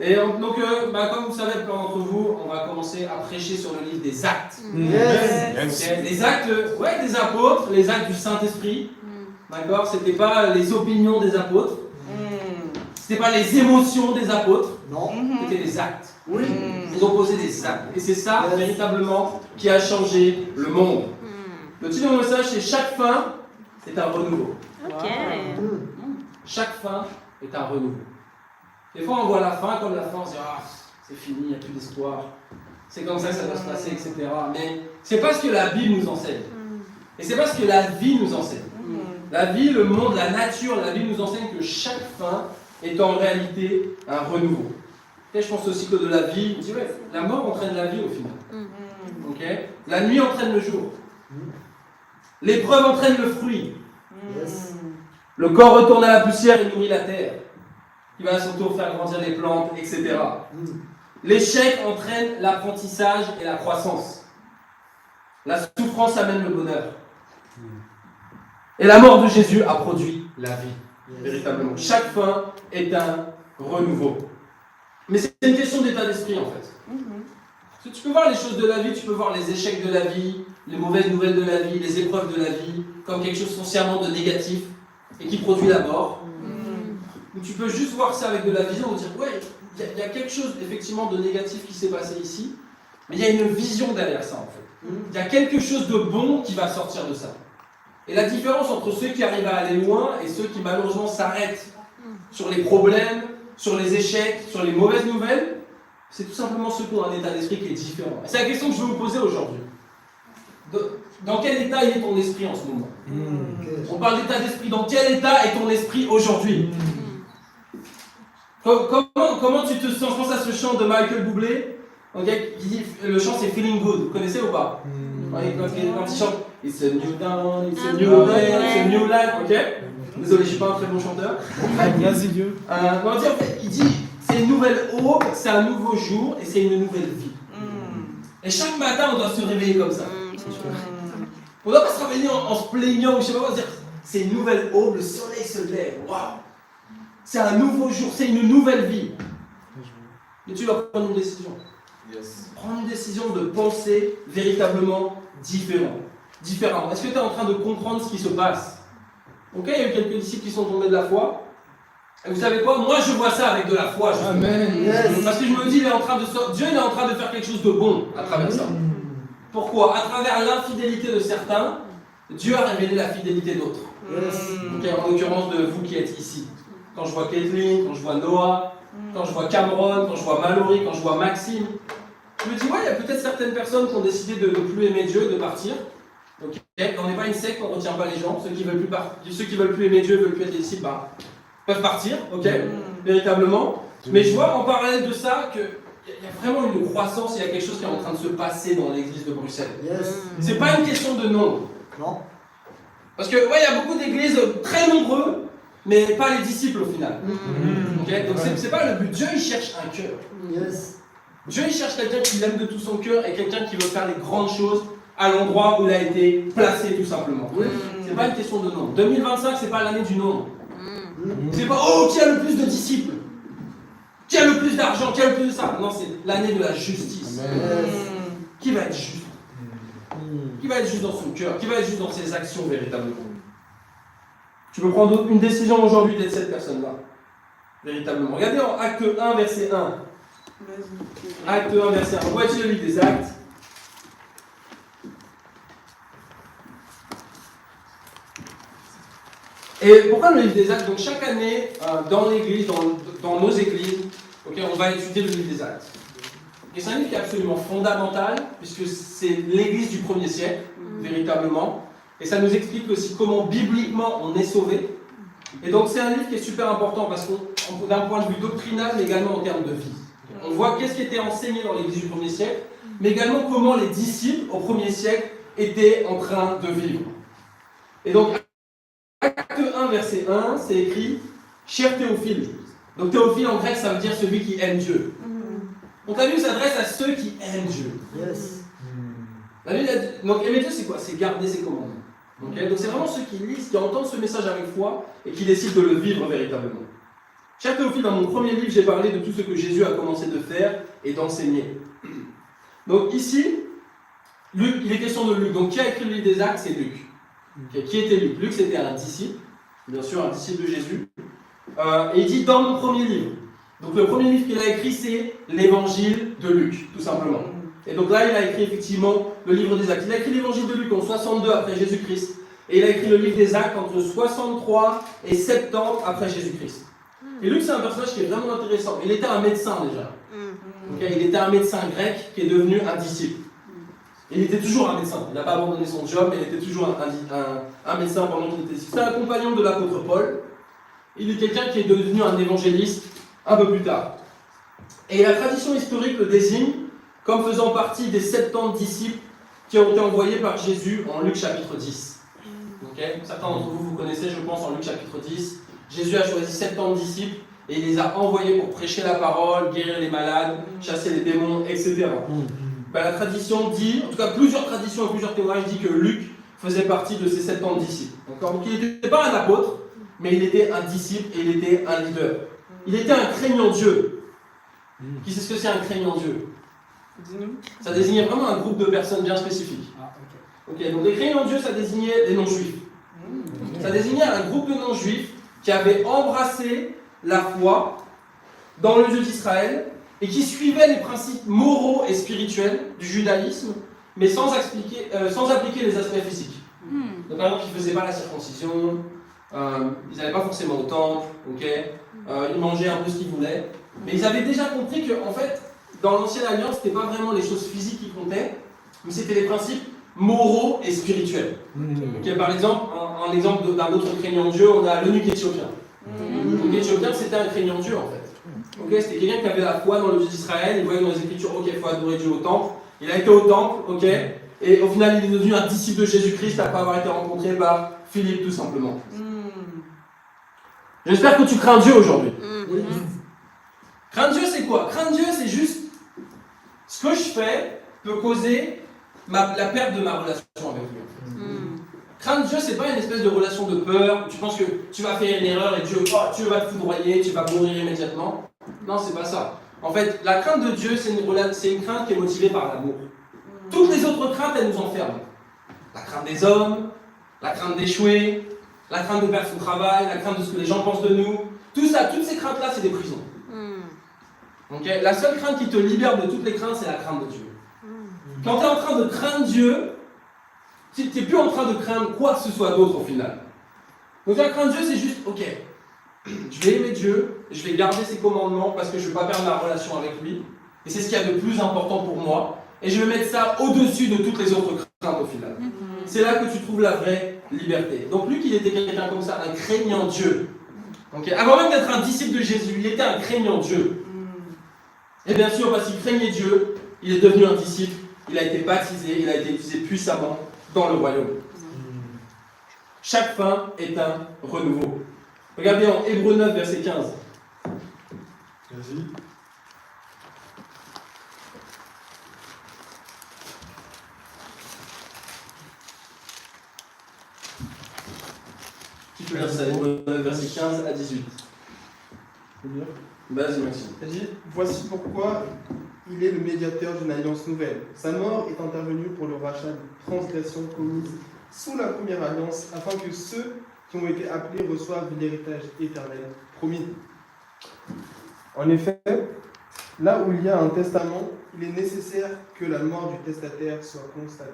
Et donc, comme vous savez, plein d'entre vous, on va commencer à prêcher sur le livre des Actes. Okay. Les Actes des apôtres, les Actes du Saint-Esprit. D'accord? C'était pas les opinions des apôtres. C'était pas les émotions des apôtres. Non. C'était les actes. Oui. Ils ont posé des actes. Et c'est ça, véritablement, qui a changé le monde. Le titre de mon message, c'est chaque fin est un renouveau. Ok. Chaque fin est un renouveau. Des fois, on voit la fin, comme la fin, on se dit ah, c'est fini, il n'y a plus d'espoir. C'est comme ça que ça doit se passer, etc. Mais c'est pas ce que la Bible nous enseigne. Et c'est pas ce que la vie nous enseigne. La vie, le monde, la nature, la Bible nous enseigne que chaque fin est en réalité un renouveau. Et je pense au cycle de la vie. Je dis, ouais, la mort entraîne la vie au final. Okay? La nuit entraîne le jour. L'épreuve entraîne le fruit. Le corps retourne à la poussière et nourrit la terre, qui va à son tour faire grandir les plantes, etc. L'échec entraîne l'apprentissage et la croissance. La souffrance amène le bonheur. Et la mort de Jésus a produit la vie, véritablement. Chaque fin est un renouveau. Mais c'est une question d'état d'esprit en fait. Parce que tu peux voir les choses de la vie, tu peux voir les échecs de la vie, les mauvaises nouvelles de la vie, les épreuves de la vie, comme quelque chose foncièrement de négatif et qui produit la mort. Ou tu peux juste voir ça avec de la vision et dire ouais, il y a quelque chose effectivement de négatif qui s'est passé ici, mais il y a une vision derrière ça en fait. Il y a quelque chose de bon qui va sortir de ça. Et la différence entre ceux qui arrivent à aller loin et ceux qui malheureusement s'arrêtent sur les problèmes, sur les échecs, sur les mauvaises nouvelles, c'est tout simplement ceux qui ont un état d'esprit qui est différent. Et c'est la question que je veux vous poser aujourd'hui. Dans quel état est ton esprit en ce moment? On parle d'état d'esprit. Dans quel état est ton esprit aujourd'hui? Comment tu te sens? Je pense à ce chant de Michael Bublé, okay, qui dit, le chant c'est Feeling Good. Vous connaissez ou pas? Quand il chante It's a new dawn, it's a new day, it's a new life, ok? Désolé, je suis pas un très bon chanteur. Merci Dieu. En fait, il dit c'est une nouvelle aube, c'est un nouveau jour et c'est une nouvelle vie. Et chaque matin, on doit se réveiller comme ça. On ne doit pas se réveiller en se plaignant ou je sais pas quoi, dire c'est une nouvelle aube, le soleil se lève, waouh! C'est un nouveau jour, c'est une nouvelle vie. Mais tu dois prendre une décision. Prendre une décision de penser véritablement différemment. Est-ce que tu es en train de comprendre ce qui se passe? Ok, il y a eu quelques disciples qui sont tombés de la foi. Et vous savez quoi? Moi, je vois ça avec de la foi. Amen. Parce que je me dis, Dieu est en train de faire quelque chose de bon à travers ça. Pourquoi? À travers l'infidélité de certains, Dieu a révélé la fidélité d'autres. Okay, en l'occurrence de vous qui êtes ici. Quand je vois Kathleen, quand je vois Noah, quand je vois Cameron, quand je vois Mallory, quand je vois Maxime, je me dis, ouais, il y a peut-être certaines personnes qui ont décidé de ne plus aimer Dieu, de partir. Okay. On n'est pas une secte, on ne retient pas les gens. Ceux qui veulent plus aimer Dieu, veulent plus être des disciples, peuvent partir, ok, véritablement. Mais je vois en parallèle de ça qu'il y a vraiment une croissance, il y a quelque chose qui est en train de se passer dans l'église de Bruxelles. C'est pas une question de nombre. Non. Parce que, ouais, il y a beaucoup d'églises très nombreux, mais pas les disciples au final. Okay. Donc c'est pas le but. Dieu, il cherche un cœur. Dieu, il cherche quelqu'un qui l'aime de tout son cœur et quelqu'un qui veut faire les grandes choses à l'endroit où il a été placé, tout simplement. C'est pas une question de nombre. 2025, c'est pas l'année du nombre. C'est pas qui a le plus de disciples, qui a le plus d'argent, qui a le plus de ça. Non, c'est l'année de la justice. Qui va être juste? Qui va être juste dans son cœur? Qui va être juste dans ses actions véritablement? Tu peux prendre une décision aujourd'hui d'être cette personne-là, véritablement. Regardez en Acte 1, verset 1. Acte 1, verset 1. On voit ici le livre des Actes. Et pourquoi le livre des Actes? Donc chaque année, dans l'église, dans nos églises, okay, on va étudier le livre des Actes. Et c'est un livre qui est absolument fondamental, puisque c'est l'église du 1er siècle, véritablement. Et ça nous explique aussi comment bibliquement on est sauvé. Et donc c'est un livre qui est super important, parce qu'on, d'un point de vue doctrinal, mais également en termes de vie. On voit qu'est-ce qui était enseigné dans l'église du 1er siècle, mais également comment les disciples au 1er siècle étaient en train de vivre. Et donc, Acte 1, verset 1, c'est écrit « Cher Théophile ». Donc Théophile en grec, ça veut dire celui qui aime Dieu. Donc la Bible s'adresse à ceux qui aiment Dieu. La Bible, donc aimer Dieu, c'est quoi? C'est garder ses commandements. Okay? Donc c'est vraiment ceux qui lisent, qui entendent ce message avec foi et qui décident de le vivre véritablement. Cher Théophile, dans mon premier livre, j'ai parlé de tout ce que Jésus a commencé de faire et d'enseigner. Donc ici, Luc, il est question de Luc. Donc qui a écrit le livre des Actes? C'est Luc. Okay. Qui était Luc? Luc, c'était un disciple, bien sûr, un disciple de Jésus. Et il dit dans mon premier livre. Donc le premier livre qu'il a écrit, c'est l'évangile de Luc, tout simplement. Et donc là, il a écrit effectivement le livre des Actes. Il a écrit l'évangile de Luc en 62 après Jésus-Christ. Et il a écrit le livre des Actes entre 63 et 70 après Jésus-Christ. Et Luc, c'est un personnage qui est vraiment intéressant. Il était un médecin déjà. Okay, il était un médecin grec qui est devenu un disciple. Il était toujours un médecin. Il n'a pas abandonné son job, mais il était toujours un médecin pendant qu'il était disciple. C'est un compagnon de l'apôtre Paul. Il est quelqu'un qui est devenu un évangéliste un peu plus tard. Et la tradition historique le désigne comme faisant partie des 70 disciples qui ont été envoyés par Jésus en Luc chapitre 10. Okay. Certains d'entre vous, vous connaissez, je pense, en Luc chapitre 10. Jésus a choisi 70 disciples et il les a envoyés pour prêcher la parole, guérir les malades, chasser les démons, etc. La tradition dit, en tout cas plusieurs traditions et plusieurs témoignages disent que Luc faisait partie de ces 70 disciples. Donc il n'était pas un apôtre, mais il était un disciple et il était un leader. Il était un craignant Dieu. Qui sait ce que c'est un craignant Dieu? Ça désignait vraiment un groupe de personnes bien spécifiques. Ok, donc les craignants Dieu, ça désignait les non-juifs. Ça désignait un groupe de non-juifs qui avaient embrassé la foi dans le Dieu d'Israël et qui suivaient les principes moraux et spirituels du judaïsme, mais sans appliquer les aspects physiques. Donc, par exemple, ils ne faisaient pas la circoncision, ils n'allaient pas forcément au temple, ils mangeaient un peu ce qu'ils voulaient, mais ils avaient déjà compris que, en fait, dans l'Ancienne Alliance, ce n'était pas vraiment les choses physiques qui comptaient, mais c'était les principes moraux et spirituels. Par exemple, un exemple d'un autre craignant Dieu, on a l'eunuque éthiopien. L'eunuque éthiopien, c'était un craignant Dieu en fait. C'était quelqu'un qui avait la foi dans le Dieu d'Israël, il voyait dans les Écritures, il faut adorer Dieu au temple. Il a été au temple, et au final, il est devenu un disciple de Jésus-Christ après avoir été rencontré par Philippe, tout simplement. J'espère que tu crains Dieu aujourd'hui. Craindre Dieu, c'est quoi? Craindre Dieu, c'est juste ce que je fais peut causer la perte de ma relation avec lui. Craindre Dieu, c'est pas une espèce de relation de peur où tu penses que tu vas faire une erreur et Dieu va te foudroyer, tu vas mourir immédiatement. Non, c'est pas ça. En fait, la crainte de Dieu, c'est une crainte qui est motivée par l'amour. Toutes les autres craintes, elles nous enferment. La crainte des hommes, la crainte d'échouer, la crainte de perdre son travail, la crainte de ce que les gens pensent de nous. Tout ça, toutes ces craintes-là, c'est des prisons. La seule crainte qui te libère de toutes les craintes, c'est la crainte de Dieu. Quand tu es en train de craindre Dieu, tu n'es plus en train de craindre quoi que ce soit d'autre au final. Donc la crainte de Dieu, c'est juste, je vais aimer Dieu, je vais garder ses commandements parce que je ne veux pas perdre ma relation avec lui. Et c'est ce qu'il y a de plus important pour moi. Et je vais mettre ça au-dessus de toutes les autres craintes au final. C'est là que tu trouves la vraie liberté. Donc Luc, il était quelqu'un comme ça, un craignant Dieu. Avant même d'être un disciple de Jésus, il était un craignant Dieu. Et bien sûr, parce qu'il craignait Dieu, il est devenu un disciple, il a été baptisé, il a été utilisé puissamment dans le royaume. Chaque fin est un renouveau. Regardez en Hébreux 9, verset 15. Vas-y. Tu peux lire ça, Hébreux 9, verset 15 à 18. Vas-y, Maxime. Vas-y. Voici pourquoi il est le médiateur d'une alliance nouvelle. Sa mort est intervenue pour le rachat des transgressions commises sous la première alliance, afin que ceux qui ont été appelés reçoivent l'héritage éternel promis. En effet, là où il y a un testament, il est nécessaire que la mort du testataire soit constatée.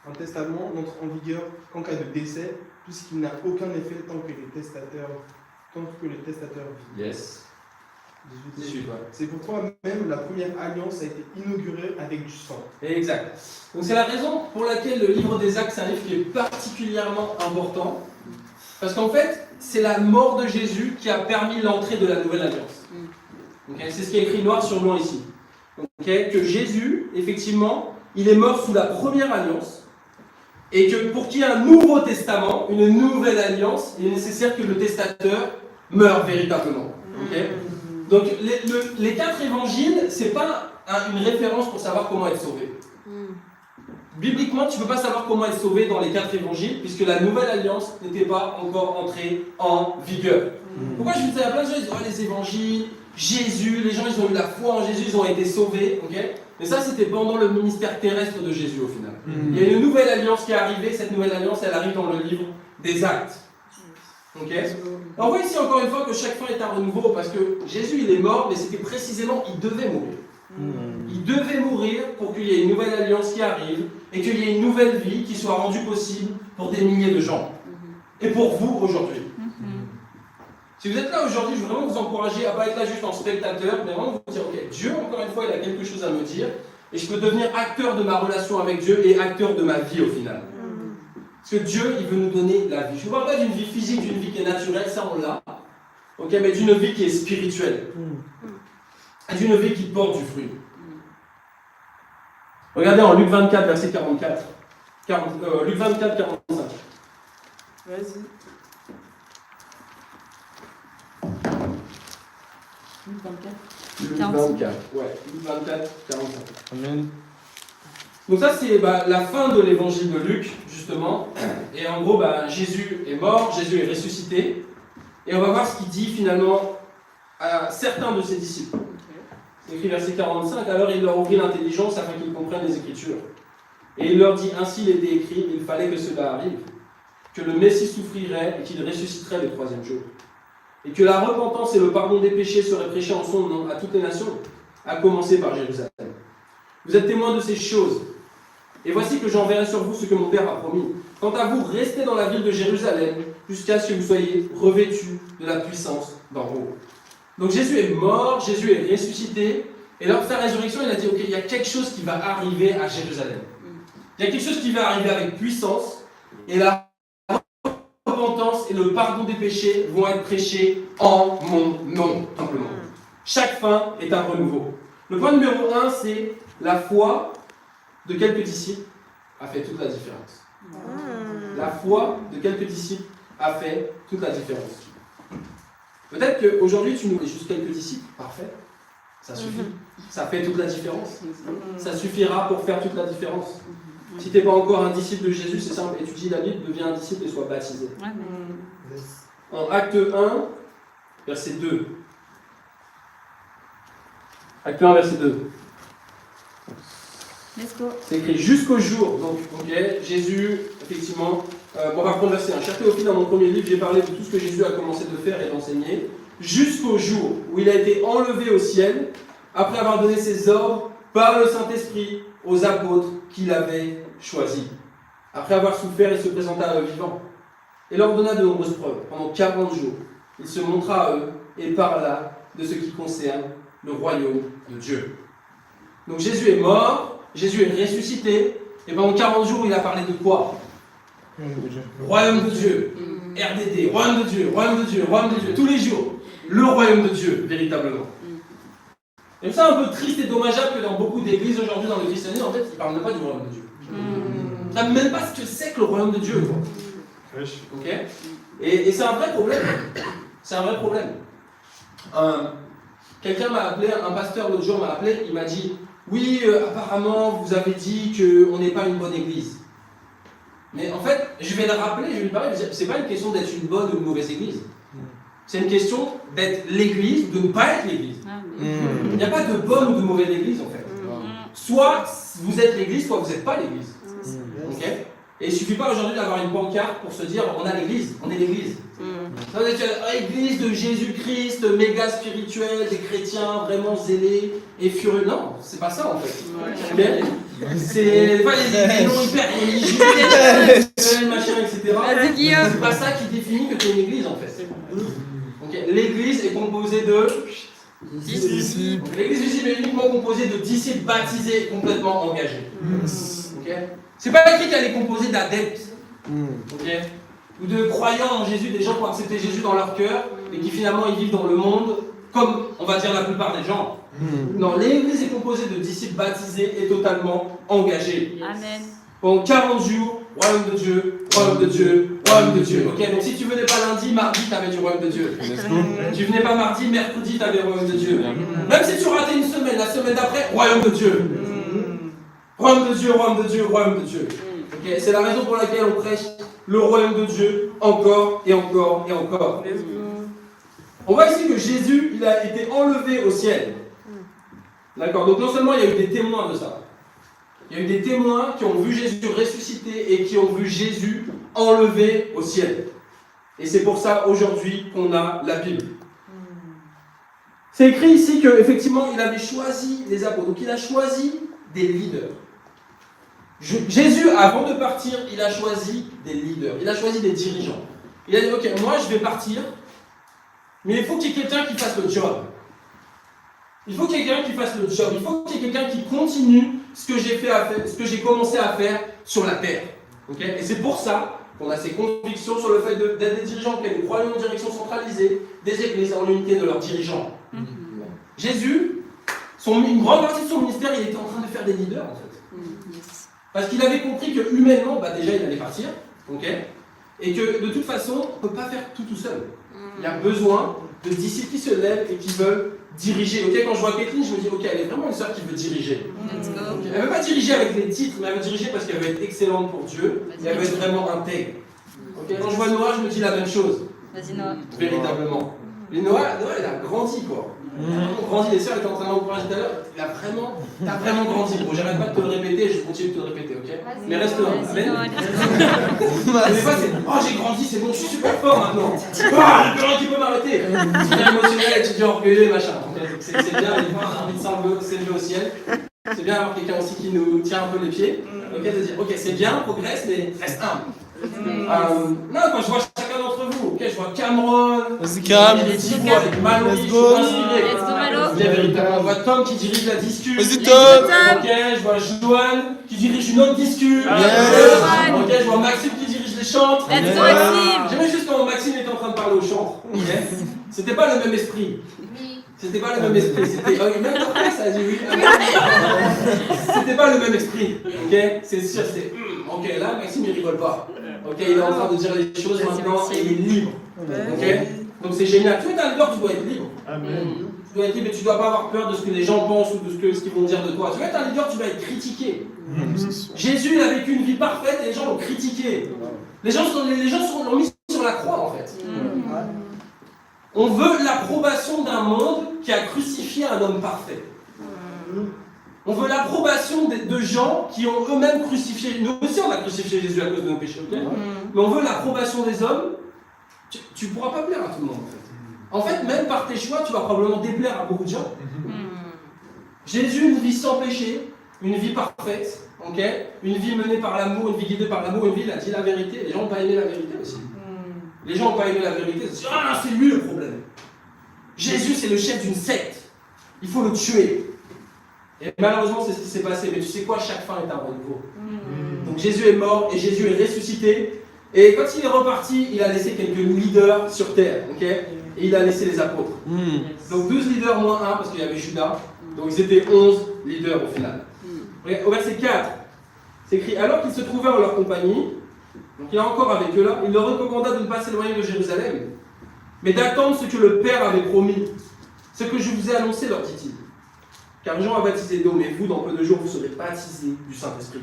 Un testament n'entre en vigueur qu'en cas de décès, puisqu'il n'a aucun effet tant que le testateur vit. Yes. 18, ouais. C'est pourquoi même la première alliance a été inaugurée avec du sang. Exact. Donc c'est la raison pour laquelle le livre des Actes, c'est un livre qui est particulièrement important. Parce qu'en fait, c'est la mort de Jésus qui a permis l'entrée de la nouvelle alliance. C'est ce qui est écrit noir sur blanc ici. Que Jésus, effectivement, il est mort sous la première alliance. Et que pour qu'il y ait un nouveau testament, une nouvelle alliance, il est nécessaire que le testateur meure véritablement. Donc les 4 évangiles, ce n'est pas une référence pour savoir comment être sauvé. bibliquement, tu ne peux pas savoir comment être sauvé dans les 4 évangiles, puisque la nouvelle alliance n'était pas encore entrée en vigueur. Pourquoi je vous dis, il y a plein de gens, ils disent, oh, les évangiles, Jésus, les gens, ils ont eu la foi en Jésus, ils ont été sauvés, ok? Mais ça, c'était pendant le ministère terrestre de Jésus, au final. Il y a une nouvelle alliance qui est arrivée, cette nouvelle alliance, elle arrive dans le livre des Actes. Ok? On voit ici encore une fois que chaque fin est un renouveau, parce que Jésus, il est mort, mais c'était précisément, il devait mourir. Il devait mourir pour qu'il y ait une nouvelle alliance qui arrive et qu'il y ait une nouvelle vie qui soit rendue possible pour des milliers de gens. Et pour vous aujourd'hui. Si vous êtes là aujourd'hui, je veux vraiment vous encourager à ne pas être là juste en spectateur, mais vraiment vous dire, ok, Dieu, encore une fois, il a quelque chose à me dire et je peux devenir acteur de ma relation avec Dieu et acteur de ma vie au final. Parce que Dieu, il veut nous donner la vie. Je ne parle pas d'une vie physique, d'une vie qui est naturelle, ça on l'a, ok, mais d'une vie qui est spirituelle. D'une vie qui porte du fruit. Regardez en Luc 24, verset 44. Luc 24, 45. Vas-y. Luc 24. Luc 24, ouais. Luc 24, 45. Amen. Donc ça, c'est la fin de l'évangile de Luc, justement. Et en gros, Jésus est mort, Jésus est ressuscité. Et on va voir ce qu'il dit finalement à certains de ses disciples. C'est écrit verset 45, alors il leur ouvrit l'intelligence afin qu'ils comprennent les Écritures. Et il leur dit, ainsi il était écrit, il fallait que cela arrive, que le Messie souffrirait et qu'il ressusciterait le 3e jour. Et que la repentance et le pardon des péchés seraient prêchés en son nom à toutes les nations, à commencer par Jérusalem. Vous êtes témoins de ces choses. Et voici que j'enverrai sur vous ce que mon Père a promis. Quant à vous, restez dans la ville de Jérusalem, jusqu'à ce que vous soyez revêtus de la puissance d'en haut. Donc Jésus est mort, Jésus est ressuscité, et lors de sa résurrection, il a dit, ok, il y a quelque chose qui va arriver à Jérusalem. Il y a quelque chose qui va arriver avec puissance, et la repentance et le pardon des péchés vont être prêchés en mon nom, simplement. Chaque fin est un renouveau. Le point numéro 1, c'est la foi de quelques disciples a fait toute la différence. La foi de quelques disciples a fait toute la différence. Peut-être qu'aujourd'hui, tu nous mets juste quelques disciples, parfait, ça suffit. Ça fait toute la différence. Ça suffira pour faire toute la différence. Si tu n'es pas encore un disciple de Jésus, c'est simple, étudie la Bible, deviens un disciple et sois baptisé. En Acte 1, verset 2. Acte 1, verset 2. Let's go. C'est écrit jusqu'au jour, donc Jésus, effectivement, on va reprendre verset 1. Cher Théophile, dans mon premier livre, j'ai parlé de tout ce que Jésus a commencé de faire et d'enseigner, jusqu'au jour où il a été enlevé au ciel, après avoir donné ses ordres par le Saint-Esprit aux apôtres qu'il avait choisis. Après avoir souffert, il se présenta à eux vivants et leur donna de nombreuses preuves. Pendant 40 jours, il se montra à eux et parla de ce qui concerne le royaume de Dieu. Donc Jésus est mort, Jésus est ressuscité, et pendant 40 jours, il a parlé de quoi? Le royaume de Dieu, RDD, royaume de Dieu, royaume de Dieu, royaume de Dieu, tous les jours. Le royaume de Dieu, véritablement. Et c'est un peu triste et dommageable que dans beaucoup d'églises aujourd'hui, dans le christianisme, en fait, ils ne parlent même pas du royaume de Dieu. Ils ne savent même pas ce que c'est que le royaume de Dieu. Ok? Et c'est un vrai problème. C'est un vrai problème. Quelqu'un m'a appelé, un pasteur l'autre jour m'a appelé, il m'a dit, oui, apparemment, vous avez dit qu'on n'est pas une bonne église. Mais en fait, je vais le rappeler, je vais lui parler, c'est pas une question d'être une bonne ou une mauvaise église. C'est une question d'être l'église, de ne pas être l'église. Il n'y a pas de bonne ou de mauvaise église en fait. Soit vous êtes l'église, soit vous n'êtes pas l'église. Okay? Et il ne suffit pas aujourd'hui d'avoir une pancarte pour se dire on a l'église, on est l'église. Ça veut dire église de Jésus-Christ, méga spirituelle, des chrétiens vraiment zélés et furieux. Non, c'est pas ça en fait. Okay? C'est pas des noms hyper religieux, machin, etc. C'est pas ça qui définit que tu es une église en fait. Okay? L'église est composée de disciples. L'église visible est uniquement composée de disciples baptisés et complètement engagés. Okay? C'est pas écrit qu'elle est composée d'adeptes. Okay? Ou de croyants en Jésus, des gens qui ont accepté Jésus dans leur cœur et qui finalement ils vivent dans le monde comme on va dire la plupart des gens. Non, l'église est composée de disciples baptisés et totalement engagés. Amen. Pendant 40 jours, royaume de Dieu, royaume de Dieu, royaume de Dieu. Ok, donc si tu venais pas lundi, mardi, tu avais du royaume de Dieu. Tu venais pas mardi, mercredi, tu avais royaume de Dieu. Même si tu ratais une semaine, la semaine d'après, royaume de Dieu. royaume de Dieu, royaume de Dieu, royaume de Dieu. Okay, c'est la raison pour laquelle on prêche le royaume de Dieu encore et encore et encore. On voit ici que Jésus, il a été enlevé au ciel. D'accord, donc non seulement il y a eu des témoins de ça, il y a eu des témoins qui ont vu Jésus ressusciter et qui ont vu Jésus enlevé au ciel. Et c'est pour ça aujourd'hui qu'on a la Bible. C'est écrit ici qu'effectivement il avait choisi les apôtres, donc il a choisi des leaders. Jésus, avant de partir, il a choisi des leaders, il a choisi des dirigeants. Il a dit, ok, moi je vais partir, mais il faut qu'il y ait quelqu'un qui fasse le job. Il faut qu'il y ait quelqu'un qui fasse le job. Il faut qu'il y ait quelqu'un qui continue ce que j'ai fait à faire, ce que j'ai commencé à faire sur la terre. Okay, et c'est pour ça qu'on a ces convictions sur le fait d'être des dirigeants, que nous croyons en direction centralisée des églises en l'unité de leurs dirigeants. Jésus, une grande partie de son ministère, il était en train de faire des leaders en fait. Parce qu'il avait compris que humainement, déjà il allait partir, et que de toute façon, on ne peut pas faire tout seul. Il y a besoin de disciples qui se lèvent et qui veulent diriger. Quand je vois Kathleen, je me dis, elle est vraiment une sœur qui veut diriger. Elle ne veut pas diriger avec les titres, mais elle veut diriger parce qu'elle veut être excellente pour Dieu, et elle veut être vraiment intègre. Quand je vois Noah, je me dis la même chose. Vas-y, Noah. Véritablement. Mais Noah, il a grandi, quoi. Il a vraiment grandi. Les sœurs étaient en train d'encourager tout à l'heure. T'as vraiment grandi. Bon, j'arrête pas de te le répéter, je continue de te le répéter, mais reste là. Amen. Des fois, c'est j'ai grandi, c'est bon, je suis super fort maintenant. Il n'y a plus rien qui peut m'arrêter. Tu viens émotionnel, tu dis orgueilleux, machin. C'est bien, des fois, on a envie de s'élever au ciel. C'est bien d'avoir quelqu'un aussi qui nous tient un peu les pieds. De dire, c'est bien, progresse, mais reste humble. Non, quand je vois chacun d'entre vous, je vois Cameron, vas-y Cam, avec Malo, je suis inspiré. Il y a véritablement, je vois Tom qui dirige la discussion. Vas-y Tom. Je vois Joanne qui dirige une autre discussion. Je vois Maxime qui dirige les chantres. J'aimais juste quand Maxime était en train de parler aux chantres. C'était pas le même esprit. C'était pas le même esprit. Même après, ça a dit oui. C'était pas le même esprit. C'est sûr, c'est. Là, Maxime il rigole pas. Il est en train de dire les choses maintenant et il est libre. Donc c'est génial. Tu es un leader, tu dois être libre. Tu dois être libre et tu dois pas avoir peur de ce que les gens pensent ou de ce qu'ils vont dire de toi. Tu dois être un leader, tu dois être critiqué. Jésus, il a vécu une vie parfaite et les gens l'ont critiqué. Les gens l'ont mis sur la croix en fait. On veut l'approbation d'un monde qui a crucifié un homme parfait. On veut l'approbation de gens qui ont eux-mêmes crucifié. Nous aussi, on a crucifié Jésus à cause de nos péchés, mais on veut l'approbation des hommes. Tu ne pourras pas plaire à tout le monde, en fait. Même par tes choix, tu vas probablement déplaire à beaucoup de gens. Jésus, une vie sans péché, une vie parfaite, une vie menée par l'amour, une vie guidée par l'amour, une vie, il a dit la vérité. Les gens n'ont pas aimé la vérité aussi. Les gens n'ont pas aimé la vérité. Ils se disent, c'est lui le problème. Jésus, c'est le chef d'une secte. Il faut le tuer. Et malheureusement, c'est ce qui s'est passé. Mais tu sais quoi, chaque fin est un renouveau. Donc Jésus est mort et Jésus est ressuscité. Et quand il est reparti, il a laissé quelques leaders sur terre. Et il a laissé les apôtres. Donc 12 leaders moins 1 parce qu'il y avait Judas. Donc ils étaient 11 leaders au final. Au verset 4, c'est écrit, alors qu'ils se trouvaient en leur compagnie, donc il est encore avec eux là, il leur recommanda de ne pas s'éloigner de Jérusalem, mais d'attendre ce que le Père avait promis. Ce que je vous ai annoncé, leur dit-il. Car Jean a baptisé d'eau, mais vous, dans peu de jours, vous serez baptisés du Saint-Esprit.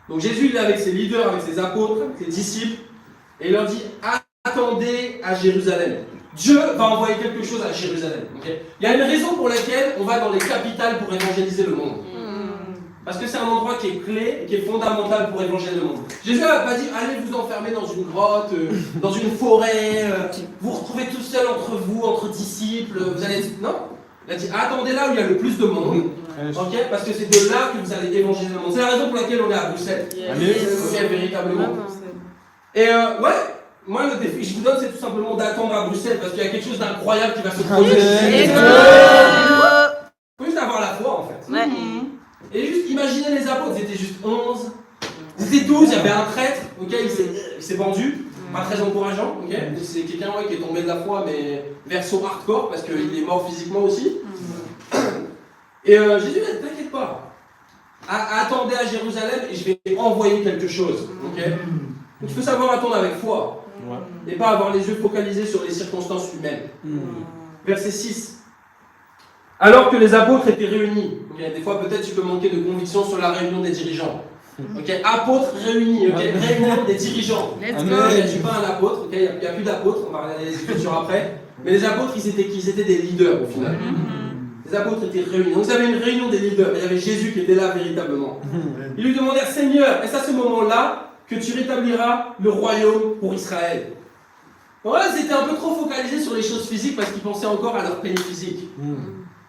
Donc Jésus, il est avec ses leaders, avec ses apôtres, avec ses disciples, et il leur dit, attendez à Jérusalem. Dieu va envoyer quelque chose à Jérusalem. Il y a une raison pour laquelle on va dans les capitales pour évangéliser le monde. Parce que c'est un endroit qui est clé, qui est fondamental pour évangéliser le monde. Jésus n'a pas dit, allez vous enfermer dans une grotte, dans une forêt, vous retrouvez tout seul entre vous, entre disciples, vous allez... Non. Il a dit, attendez là où il y a le plus de monde, parce que c'est de là que vous allez évangéliser le monde. C'est la raison pour laquelle on est à Bruxelles. Véritablement. Et moi le défi que je vous donne, c'est tout simplement d'attendre à Bruxelles, parce qu'il y a quelque chose d'incroyable qui va se produire. Il faut juste avoir la foi en fait. Et juste imaginez les apôtres, ils étaient juste 11, ils étaient 12, il y avait un traître, il s'est vendu. Pas très encourageant, c'est quelqu'un qui est tombé de la foi, mais version hardcore, parce qu'il est mort physiquement aussi. Et Jésus dit, t'inquiète pas, attendez à Jérusalem et je vais envoyer quelque chose. Donc il faut savoir attendre avec foi, et pas avoir les yeux focalisés sur les circonstances humaines. Verset 6. Alors que les apôtres étaient réunis. Okay, des fois, peut-être tu peux manquer de conviction sur la réunion des dirigeants. Okay, apôtres réunis, okay, réunion des dirigeants. Let's Okay, go. je ne suis pas un apôtre, okay, il n'y a plus d'apôtres, on va regarder les écritures après. Mais les apôtres, ils étaient des leaders au final. Les apôtres étaient réunis. Donc, vous avez une réunion des leaders. Il y avait Jésus qui était là véritablement. Ils lui demandèrent, Seigneur, est-ce à ce moment-là que tu rétabliras le royaume pour Israël? Donc là, ils étaient un peu trop focalisés sur les choses physiques parce qu'ils pensaient encore à leur pays physique.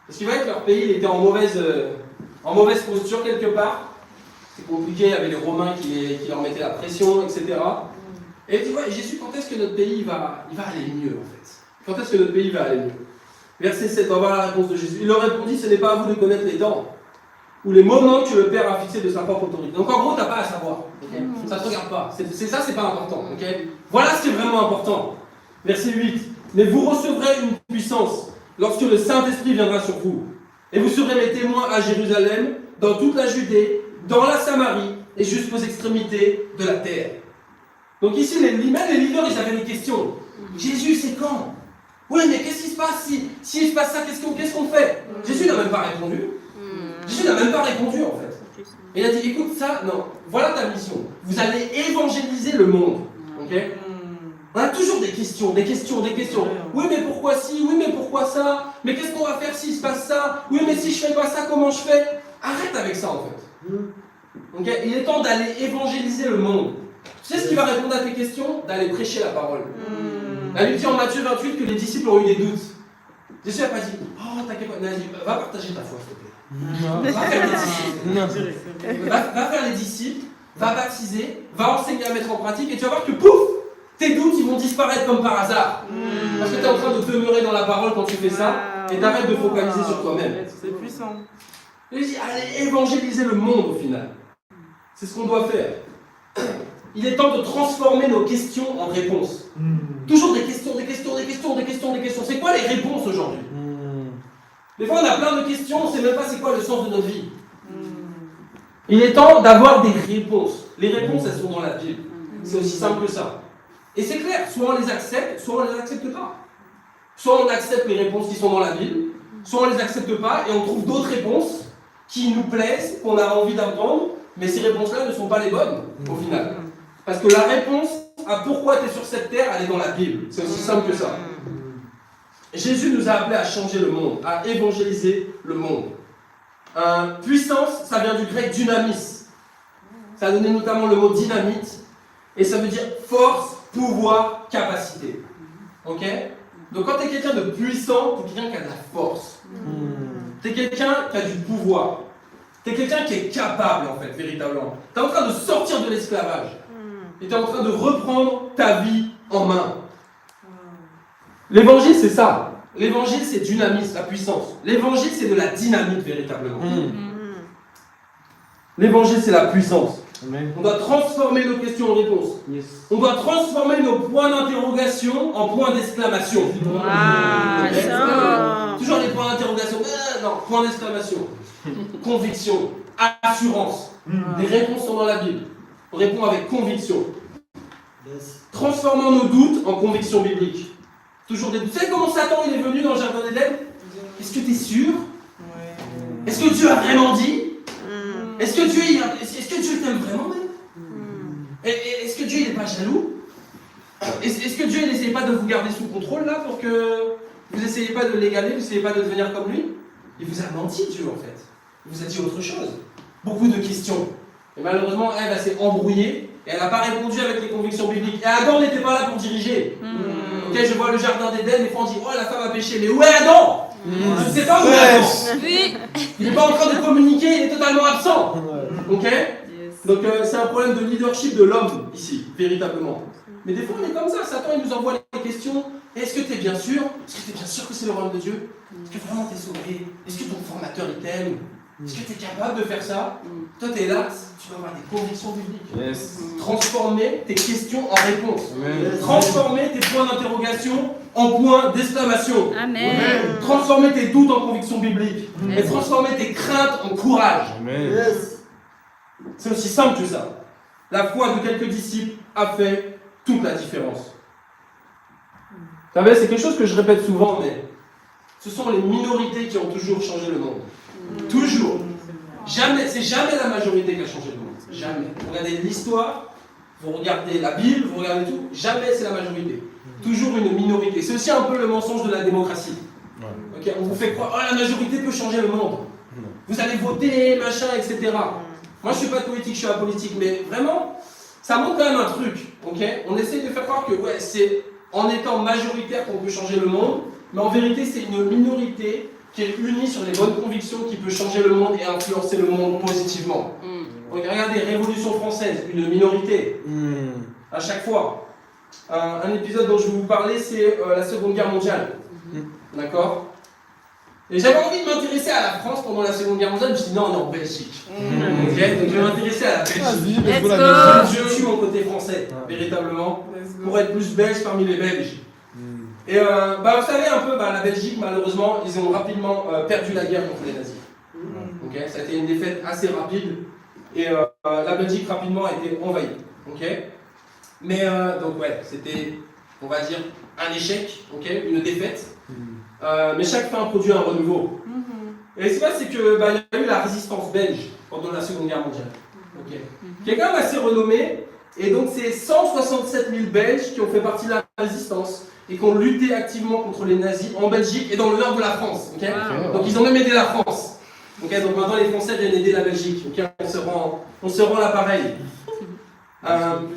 Parce qu'ils voyaient que leur pays il était en mauvaise posture quelque part. C'est compliqué, il y avait les Romains qui leur mettaient la pression, etc. Et ils disent, ouais, Jésus, quand est-ce que notre pays va aller mieux en fait? Quand est-ce que notre pays va aller mieux? Verset 7, on va voir la réponse de Jésus. Il leur répondit, ce n'est pas à vous de connaître les temps ou les moments que le Père a fixés de sa propre autorité. Donc en gros, tu n'as pas à savoir. Okay, ça ne te regarde pas. C'est pas important. Okay, voilà ce qui est vraiment important. Verset 8. Mais vous recevrez une puissance lorsque le Saint-Esprit viendra sur vous. Et vous serez mes témoins à Jérusalem, dans toute la Judée, dans la Samarie et jusqu'aux extrémités de la terre. Donc ici, même les leaders, ils avaient des questions. Jésus, c'est quand? Oui, mais qu'est-ce qui se passe si il se passe ça, qu'est-ce qu'on fait? Jésus n'a même pas répondu. Jésus n'a même pas répondu en fait. Et il a dit, écoute ça, non, voilà ta mission. Vous allez évangéliser le monde. Okay, on a toujours des questions. Oui, mais pourquoi ci? Oui, mais pourquoi ça? Mais qu'est-ce qu'on va faire s'il se passe ça? Oui, mais si je fais pas ça, comment je fais? Arrête avec ça en fait. Okay, il est temps d'aller évangéliser le monde. Tu sais ce qui va répondre à tes questions? D'aller prêcher la parole. La Bible dit en Matthieu 28 que les disciples ont eu des doutes. Jésus n'a pas dit, oh t'inquiète pas, va partager ta foi s'il te plaît. Va faire les disciples. Va faire les disciples, va baptiser, va enseigner à mettre en pratique et tu vas voir que pouf, tes doutes ils vont disparaître comme par hasard. Parce que tu es en train de demeurer dans la parole quand tu fais ça et t'arrêtes de focaliser sur toi-même. C'est puissant. Il dit, allez évangéliser le monde au final. C'est ce qu'on doit faire. Il est temps de transformer nos questions en réponses. Toujours des questions. C'est quoi les réponses aujourd'hui? Des fois, on a plein de questions, on ne sait même pas c'est quoi le sens de notre vie. Il est temps d'avoir des réponses. Les réponses, elles sont dans la Bible. C'est aussi simple que ça. Et c'est clair, soit on les accepte, soit on ne les accepte pas. Soit on accepte les réponses qui sont dans la Bible, soit on ne les accepte pas et on trouve d'autres réponses qui nous plaisent, qu'on a envie d'entendre, mais ces réponses-là ne sont pas les bonnes, au final. Parce que la réponse à pourquoi tu es sur cette terre, elle est dans la Bible. C'est aussi simple que ça. Jésus nous a appelés à changer le monde, à évangéliser le monde. Puissance, ça vient du grec dynamis. Ça a donné notamment le mot dynamite. Et ça veut dire force, pouvoir, capacité. Ok? Donc quand tu es quelqu'un de puissant, tu es quelqu'un qui a de la force. Tu es quelqu'un qui a du pouvoir. Tu es quelqu'un qui est capable, en fait, véritablement. Tu es en train de sortir de l'esclavage. Et tu es en train de reprendre ta vie en main. L'évangile, c'est ça. L'évangile, c'est dynamisme, la puissance. L'évangile, c'est de la dynamite, véritablement. L'évangile, c'est la puissance. Amen. On doit transformer nos questions en réponses. Yes. On doit transformer nos points d'interrogation en points d'exclamation. Okay. Toujours les points d'interrogation. Non, point d'exclamation. Conviction, assurance. Les réponses sont dans la Bible. On répond avec conviction. Yes. Transformons nos doutes en convictions bibliques. Toujours des doutes. Tu sais comment Satan il est venu dans le jardin d'Éden? Est-ce que tu es sûr? Est-ce que Dieu a vraiment dit? Est-ce que Dieu t'aime vraiment même? Est-ce que Dieu n'est pas jaloux? Est-ce que Dieu n'essaye pas de vous garder sous contrôle là pour que vous n'essayez pas de l'égaler, vous n'essayez pas de devenir comme lui? Il vous a menti Dieu en fait. Il vous a dit autre chose. Beaucoup de questions. Et malheureusement, elle s'est embrouillée et elle n'a pas répondu avec les convictions bibliques. Et Adam n'était pas là pour diriger. Ok, je vois le jardin d'Éden, les fois on dit, oh la femme a péché, mais où est Adam? Je ne sais pas où est Adam. Il n'est pas en train de communiquer, il est totalement absent. Ok? Donc c'est un problème de leadership de l'homme ici, véritablement. Mais des fois on est comme ça, Satan il nous envoie les questions. Est-ce que tu es bien sûr? Est-ce que tu es bien sûr que c'est le royaume de Dieu? Est-ce que vraiment tu es sauvé? Est-ce que ton formateur il t'aime? Est-ce que tu es capable de faire ça? Toi tu es là, tu vas avoir des convictions bibliques. Yes. Transformer tes questions en réponses. Amen. Transformer tes points d'interrogation en points d'exclamation. Amen. Transformer tes doutes en convictions bibliques. Amen. Et transformer tes craintes en courage. Amen. Yes. C'est aussi simple que ça. La foi de quelques disciples a fait toute la différence. Vous savez, c'est quelque chose que je répète souvent, mais ce sont les minorités qui ont toujours changé le monde. Toujours. Jamais, c'est jamais la majorité qui a changé le monde. Jamais. Vous regardez l'histoire, vous regardez la Bible, vous regardez tout, jamais c'est la majorité. Toujours une minorité. C'est aussi un peu le mensonge de la démocratie. Okay, on vous fait croire, oh, la majorité peut changer le monde. Vous allez voter, machin, etc. Moi, je ne suis pas politique, je suis apolitique, mais vraiment, ça montre quand même un truc. Okay, on essaie de faire croire que ouais, c'est en étant majoritaire qu'on peut changer le monde, mais en vérité, c'est une minorité qui est unie sur les bonnes convictions qui peut changer le monde et influencer le monde positivement. Regardez, Révolution française, une minorité, à chaque fois. Un épisode dont je vais vous parler, c'est la Seconde Guerre mondiale. D'accord? Et j'avais envie de m'intéresser à la France pendant la Seconde Guerre mondiale, je me suis dit non, on est en Belgique. Okay, donc je vais m'intéresser à la Belgique. Je tue mon côté français, véritablement, pour être plus belge parmi les Belges. Et vous savez un peu, la Belgique, malheureusement, ils ont rapidement perdu la guerre contre les nazis. Okay, ça a été une défaite assez rapide, et la Belgique rapidement a été envahie. Okay, mais donc ouais, c'était, on va dire, un échec, okay, une défaite. Mais chaque fin produit un renouveau. Et ce qui se passe, c'est qu'il y a eu la résistance belge pendant la Seconde Guerre mondiale. Okay. Qui est quand même assez renommée. Et donc, c'est 167 000 Belges qui ont fait partie de la résistance et qui ont lutté activement contre les nazis en Belgique et dans le nord de la France. Okay. Donc, ils ont même aidé la France. Okay. Donc, maintenant, les Français viennent aider la Belgique. Okay. On se rend l'appareil.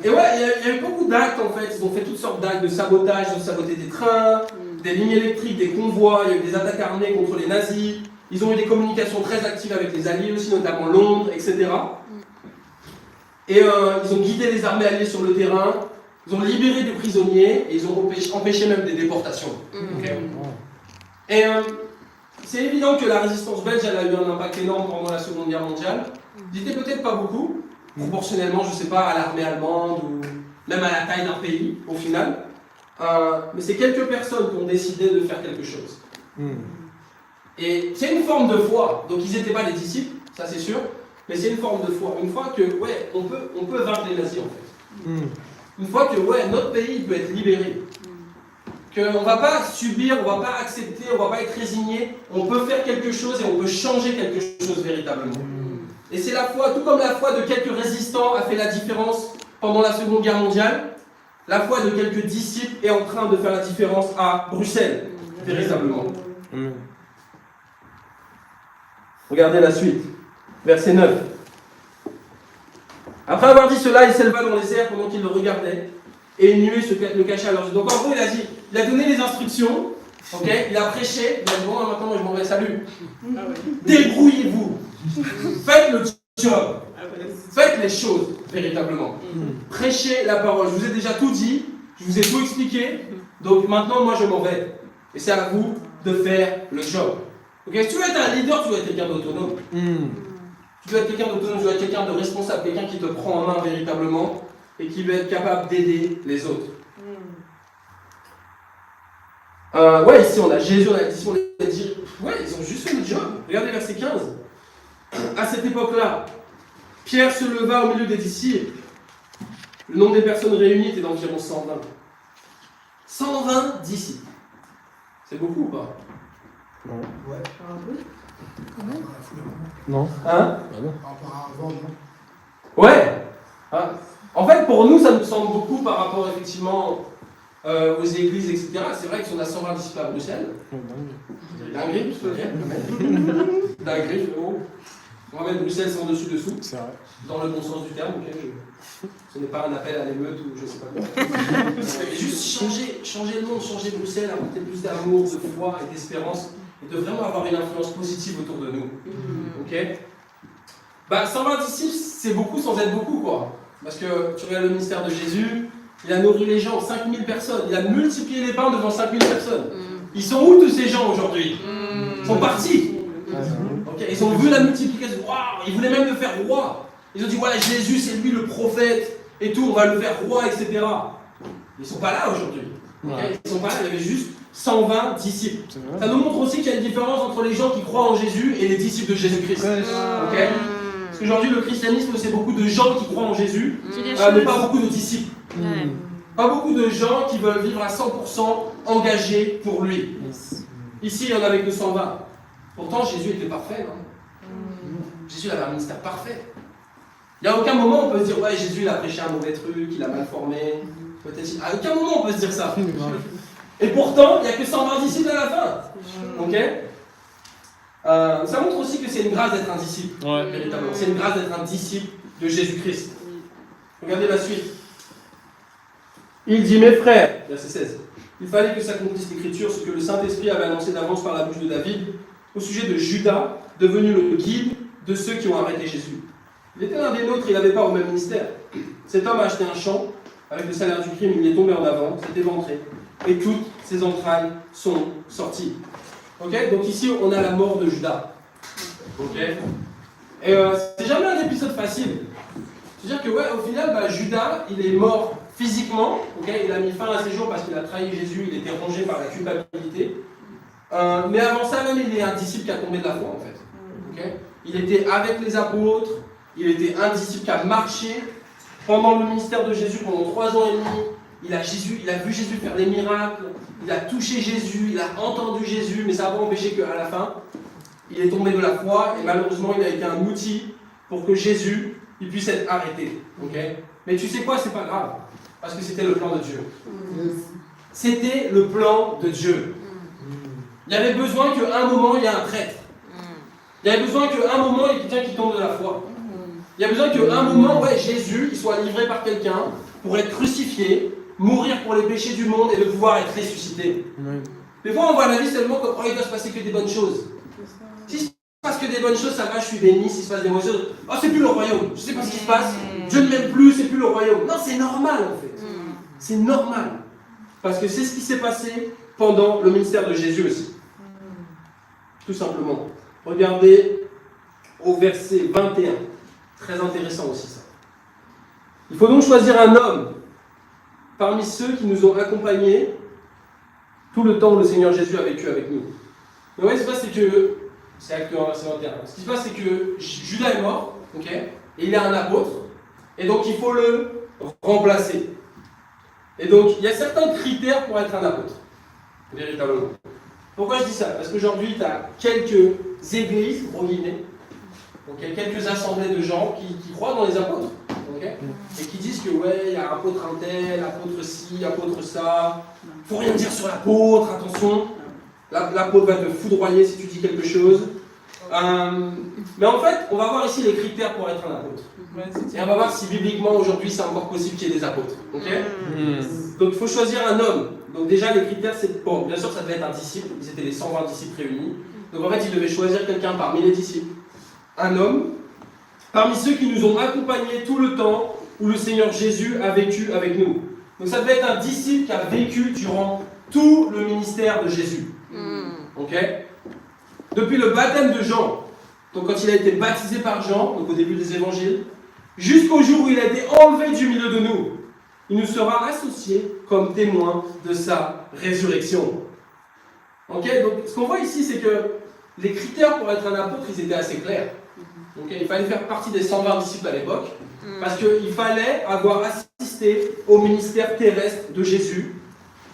Et ouais, il y a eu beaucoup d'actes en fait. Ils ont fait toutes sortes d'actes de sabotage. Ils ont saboté des trains, des lignes électriques, des convois. Il y a eu des attaques armées contre les nazis. Ils ont eu des communications très actives avec les alliés aussi, notamment Londres, etc. Et ils ont guidé les armées alliées sur le terrain. Ils ont libéré des prisonniers et ils ont empêché même des déportations. Okay. Et c'est évident que la résistance belge elle a eu un impact énorme pendant la Seconde Guerre mondiale. Ils n'étaient peut-être pas beaucoup, proportionnellement, je ne sais pas, à l'armée allemande ou même à la taille d'un pays, au final. Mais c'est quelques personnes qui ont décidé de faire quelque chose. Et c'est une forme de foi. Donc ils n'étaient pas les disciples, ça c'est sûr, mais c'est une forme de foi. Une fois que, ouais, on peut vaincre les nazis en fait. Une fois que, ouais, notre pays peut être libéré. Qu'on ne va pas subir, on ne va pas accepter, on ne va pas être résigné. On peut faire quelque chose et on peut changer quelque chose véritablement. Et c'est la foi, tout comme la foi de quelques résistants a fait la différence pendant la Seconde Guerre mondiale, la foi de quelques disciples est en train de faire la différence à Bruxelles, véritablement. Regardez la suite, verset 9. Après avoir dit cela, il s'éleva dans les airs pendant qu'il le regardait, et une nuée le cacha à leurs yeux. Donc en gros, il a donné les instructions, okay, il a prêché, il a dit bon, maintenant moi je m'en vais, salut. Débrouillez-vous, faites le job, faites les choses véritablement. Prêchez la parole. Je vous ai déjà tout dit, je vous ai tout expliqué, donc maintenant moi je m'en vais. Et c'est à vous de faire le job. Okay, si tu veux être un leader, tu dois être quelqu'un d'autonome. Tu dois être quelqu'un d'autonome, tu dois être quelqu'un de responsable, quelqu'un qui te prend en main véritablement et qui va être capable d'aider les autres. Ouais, ici on a Jésus, on a dit, ouais, ils ont juste fait le job. Regardez verset 15. À cette époque-là, Pierre se leva au milieu des disciples. Le nombre des personnes réunies était d'environ 120. 120 disciples. C'est beaucoup ou pas? Non. Ouais. Non. Hein? Non. Ouais. Hein? En fait, pour nous, ça nous semble beaucoup par rapport effectivement aux églises, etc. C'est vrai qu'on a 120 disciples à Bruxelles. Dinguerie, je peux dire. Dinguerie, frérot. Moi-même, Bruxelles, c'est en dessus-dessous. C'est vrai. Dans le bon sens du terme, ok. Ce n'est pas un appel à l'émeute ou je sais pas quoi. Mais juste changer le monde, changer Bruxelles, apporter plus d'amour, de foi et d'espérance, et de vraiment avoir une influence positive autour de nous. Ok. 120 disciples, c'est beaucoup sans être beaucoup, quoi. Parce que tu regardes le ministère de Jésus, il a nourri les gens, 5000 personnes, il a multiplié les pains devant 5000 personnes. Ils sont où tous ces gens aujourd'hui? Ils sont partis. Okay. Ils ont vu la multiplication, waouh, ils voulaient même le faire roi. Ils ont dit voilà, Jésus c'est lui le prophète et tout, on va le faire roi, etc. Ils ne sont pas là aujourd'hui. Okay. Ils sont pas là, il y avait juste 120 disciples. Ça nous montre aussi qu'il y a une différence entre les gens qui croient en Jésus et les disciples de Jésus-Christ. Okay. Parce qu'aujourd'hui le christianisme c'est beaucoup de gens qui croient en Jésus, mais pas beaucoup de disciples. Pas beaucoup de gens qui veulent vivre à 100% engagés pour lui. Ici, il n'y en avait que 120. Pourtant, Jésus était parfait, non? Jésus avait un ministère parfait. Il n'y a aucun moment où on peut se dire, ouais, Jésus il a prêché un mauvais truc, il a mal formé. Peut-être. À aucun moment on peut se dire ça. Et pourtant, il n'y a que 120 disciples à la fin. Ok? Ça montre aussi que c'est une grâce d'être un disciple. Véritablement. C'est une grâce d'être un disciple de Jésus-Christ. Regardez la suite. Il dit, mes frères, verset 16, il fallait que s'accomplisse l'Écriture, ce que le Saint-Esprit avait annoncé d'avance par la bouche de David, au sujet de Judas, devenu le guide de ceux qui ont arrêté Jésus. Il était l'un des nôtres, il n'avait pas au même ministère. Cet homme a acheté un champ, avec le salaire du crime, il est tombé en avant, s'est éventré, et toutes ses entrailles sont sorties. Ok? Donc ici, on a la mort de Judas. Ok? Et c'est jamais un épisode facile. C'est-à-dire que, ouais, au final, Judas, il est mort physiquement, okay? Il a mis fin à ses jours parce qu'il a trahi Jésus, il était rongé par la culpabilité. Mais avant ça, même, il est un disciple qui a tombé de la foi, en fait. Okay? Il était avec les apôtres, il était un disciple qui a marché pendant le ministère de Jésus pendant 3 ans et demi. Il a vu Jésus faire des miracles, il a touché Jésus, il a entendu Jésus, mais ça n'a pas empêché qu'à la fin, il est tombé de la foi et malheureusement, il a été un outil pour que Jésus il puisse être arrêté. Okay? Mais tu sais quoi, c'est pas grave, parce que c'était le plan de Dieu. C'était le plan de Dieu. Il y avait besoin qu'à un moment, il y ait un traître. Il y avait besoin qu'à un moment, il y ait quelqu'un qui tombe de la foi. Il y a besoin qu'à un moment, ouais, Jésus il soit livré par quelqu'un pour être crucifié, mourir pour les péchés du monde et de pouvoir être ressuscité. Des fois, on voit la vie seulement comme, oh, il doit se passer que des bonnes choses. Si il se passe que des bonnes choses, ça va, je suis béni. S'il se passe des mauvaises choses, oh, c'est plus le royaume. Je sais pas ce qui se passe. Dieu ne m'aime plus, c'est plus le royaume. Non, c'est normal en fait. C'est normal. Parce que c'est ce qui s'est passé pendant le ministère de Jésus aussi. Tout simplement. Regardez au verset 21. Très intéressant aussi ça. Il faut donc choisir un homme parmi ceux qui nous ont accompagnés tout le temps où le Seigneur Jésus a vécu avec nous. Mais ouais, ce qui se passe, c'est que. C'est acte 1, verset 21. Ce qui se passe, c'est que Judas est mort, ok, et il est un apôtre, et donc il faut le remplacer. Et donc, il y a certains critères pour être un apôtre, véritablement. Pourquoi je dis ça? Parce qu'aujourd'hui, tu as quelques églises, gros guillemets, okay, quelques assemblées de gens qui croient dans les apôtres, okay, et qui disent que, ouais, il y a apôtre un tel, apôtre ci, apôtre ça, faut rien dire sur l'apôtre, attention, l'apôtre va te foudroyer si tu dis quelque chose. Mais en fait, on va voir ici les critères pour être un apôtre. Et on va voir si bibliquement aujourd'hui c'est encore possible qu'il y ait des apôtres. Okay, donc il faut choisir un homme. Donc déjà les critères c'est, bon, bien sûr ça devait être un disciple, ils étaient les 120 disciples réunis. Donc en fait il devait choisir quelqu'un parmi les disciples, un homme, parmi ceux qui nous ont accompagnés tout le temps où le Seigneur Jésus a vécu avec nous. Donc ça devait être un disciple qui a vécu durant tout le ministère de Jésus. Ok? Depuis le baptême de Jean, donc quand il a été baptisé par Jean, donc au début des évangiles, jusqu'au jour où il a été enlevé du milieu de nous, il nous sera associé comme témoin de sa résurrection. Ok? Donc ce qu'on voit ici, c'est que les critères pour être un apôtre, ils étaient assez clairs. Okay? Il fallait faire partie des 120 disciples à l'époque, parce qu'il fallait avoir assisté au ministère terrestre de Jésus,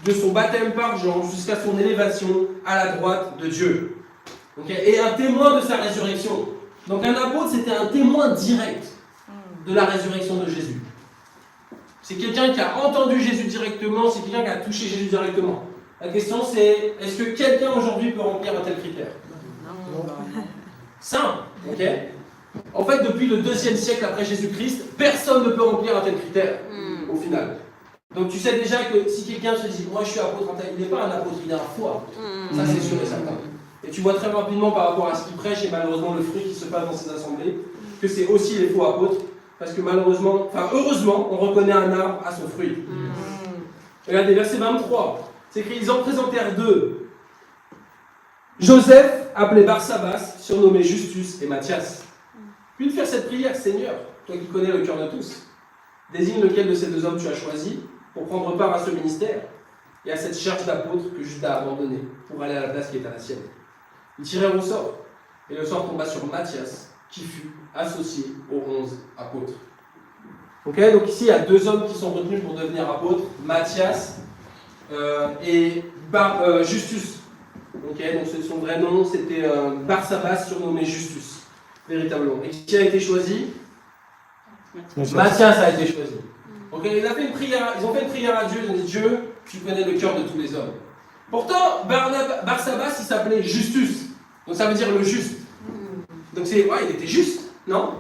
de son baptême par Jean jusqu'à son élévation à la droite de Dieu. Okay? Et un témoin de sa résurrection. Donc un apôtre, c'était un témoin direct de la résurrection de Jésus. C'est quelqu'un qui a entendu Jésus directement, c'est quelqu'un qui a touché Jésus directement. La question c'est, est-ce que quelqu'un aujourd'hui peut remplir un tel critère? Non. Simple, ok? En fait, depuis le 2e siècle après Jésus-Christ, personne ne peut remplir un tel critère, au final. Donc tu sais déjà que si quelqu'un se dit, moi je suis apôtre, il n'est pas un apôtre, il est un faux apôtre. Ça c'est sûr et certain. Et tu vois très rapidement par rapport à ce qu'il prêche et malheureusement le fruit qui se passe dans ces assemblées, que c'est aussi les faux apôtres, parce que malheureusement, enfin heureusement, on reconnaît un arbre à son fruit. Regardez, verset 23, c'est écrit, ils en présentèrent 2. Joseph, appelé Barsabas, surnommé Justus et Matthias. Puis de faire cette prière, Seigneur, toi qui connais le cœur de tous, désigne lequel de ces 2 hommes tu as choisi pour prendre part à ce ministère et à cette charge d'apôtre que Judas a abandonnée pour aller à la place qui est à la sienne. Ils tirèrent au sort, et le sort tomba sur Matthias, qui fut associé aux 11 apôtres. Okay, donc ici, il y a 2 hommes qui sont retenus pour devenir apôtres, Matthias et Justus. Ok, donc son vrai nom, c'était Barsabas, surnommé Justus, véritablement. Et qui a été choisi? Matthias a été choisi. Ok, ils ont fait une prière à Dieu, ils ont dit Dieu, tu connais le cœur de tous les hommes. Pourtant, Barsabas, il s'appelait Justus, donc ça veut dire le juste. Donc il était juste, non?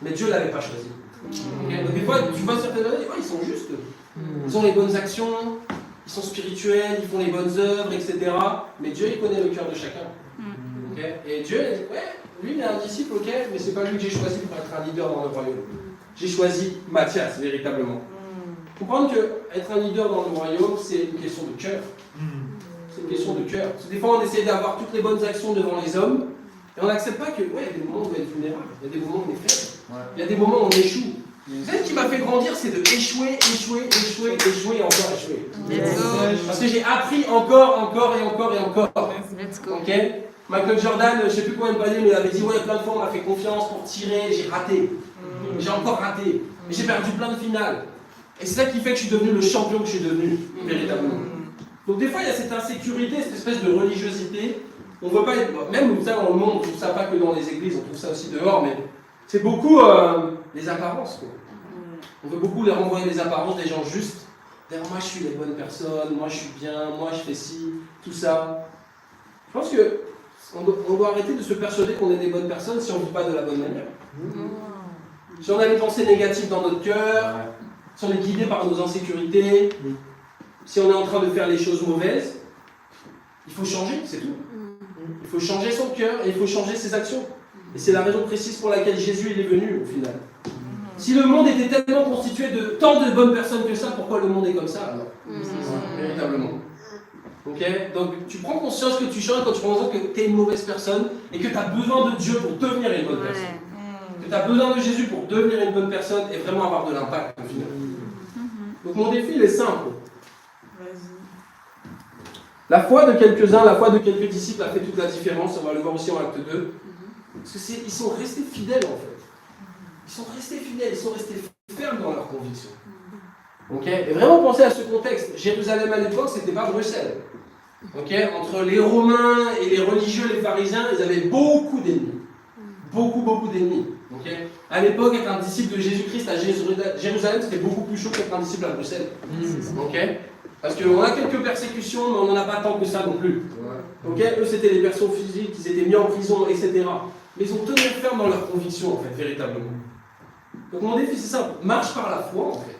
Mais Dieu ne l'avait pas choisi. Okay, donc des fois, tu vois certaines personnes, ils sont justes. Ils ont les bonnes actions, ils sont spirituels, ils font les bonnes œuvres, etc. Mais Dieu, il connaît le cœur de chacun. Okay, et Dieu, il a dit, lui, il est un disciple, ok, mais c'est pas lui que j'ai choisi pour être un leader dans le royaume. J'ai choisi Matthias, véritablement. Comprendre qu'être un leader dans le royaume, c'est une question de cœur. C'est une question de cœur. Parce que des fois, on essaie d'avoir toutes les bonnes actions devant les hommes, et on n'accepte pas que, il y a des moments où on va être vulnérable, il y a des moments où on est faible, il y a des moments où on échoue. Vous savez, ce qui m'a fait grandir, c'est de échouer et encore échouer. Parce que j'ai appris encore. Ok? Michael Jordan, je ne sais plus combien de paliers, mais il avait dit plein de fois on m'a fait confiance pour tirer, j'ai raté. J'ai encore raté. Mais j'ai perdu plein de finales. Et c'est ça qui fait que je suis devenu le champion que je suis devenu, véritablement. Donc des fois, il y a cette insécurité, cette espèce de religiosité. On ne veut pas être. Même ça dans le monde, on ne trouve ça pas que dans les églises, on trouve ça aussi dehors, mais c'est beaucoup les apparences, quoi. On veut beaucoup les renvoyer les apparences des gens justes. Dire, moi je suis les bonnes personnes, moi je suis bien, moi je fais ci, tout ça. Je pense qu'on doit arrêter de se persuader qu'on est des bonnes personnes si on ne vit pas de la bonne manière. Si on a des pensées négatives dans notre cœur, si on est guidé par nos insécurités, si on est en train de faire les choses mauvaises, il faut changer, c'est tout. Il faut changer son cœur et il faut changer ses actions. Et c'est la raison précise pour laquelle Jésus il est venu au final. Si le monde était tellement constitué de tant de bonnes personnes que ça, pourquoi le monde est comme ça alors? Véritablement. Ok? Donc tu prends conscience que tu changes quand tu prends conscience que tu es une mauvaise personne et que tu as besoin de Dieu pour devenir une bonne personne. Que tu as besoin de Jésus pour devenir une bonne personne et vraiment avoir de l'impact au final. Donc mon défi il est simple. La foi de quelques-uns, la foi de quelques disciples a fait toute la différence, on va le voir aussi en acte 2. Parce qu'ils sont restés fidèles en fait. Ils sont restés fidèles, ils sont restés fermes dans leurs convictions. Okay? Et vraiment pensez à ce contexte. Jérusalem à l'époque, c'était pas Bruxelles. Okay? Entre les Romains et les religieux, les pharisiens, ils avaient beaucoup d'ennemis. Beaucoup d'ennemis. Okay? À l'époque, être un disciple de Jésus-Christ à Jérusalem, c'était beaucoup plus chaud qu'être un disciple à Bruxelles. Okay? Parce qu'on a quelques persécutions, mais on n'en a pas tant que ça non plus. Okay? Eux, c'était des personnes physiques, ils étaient mis en prison, etc. Mais ils ont tenu ferme dans leurs convictions, en fait, véritablement. Donc mon défi, c'est simple. Marche par la foi, en fait.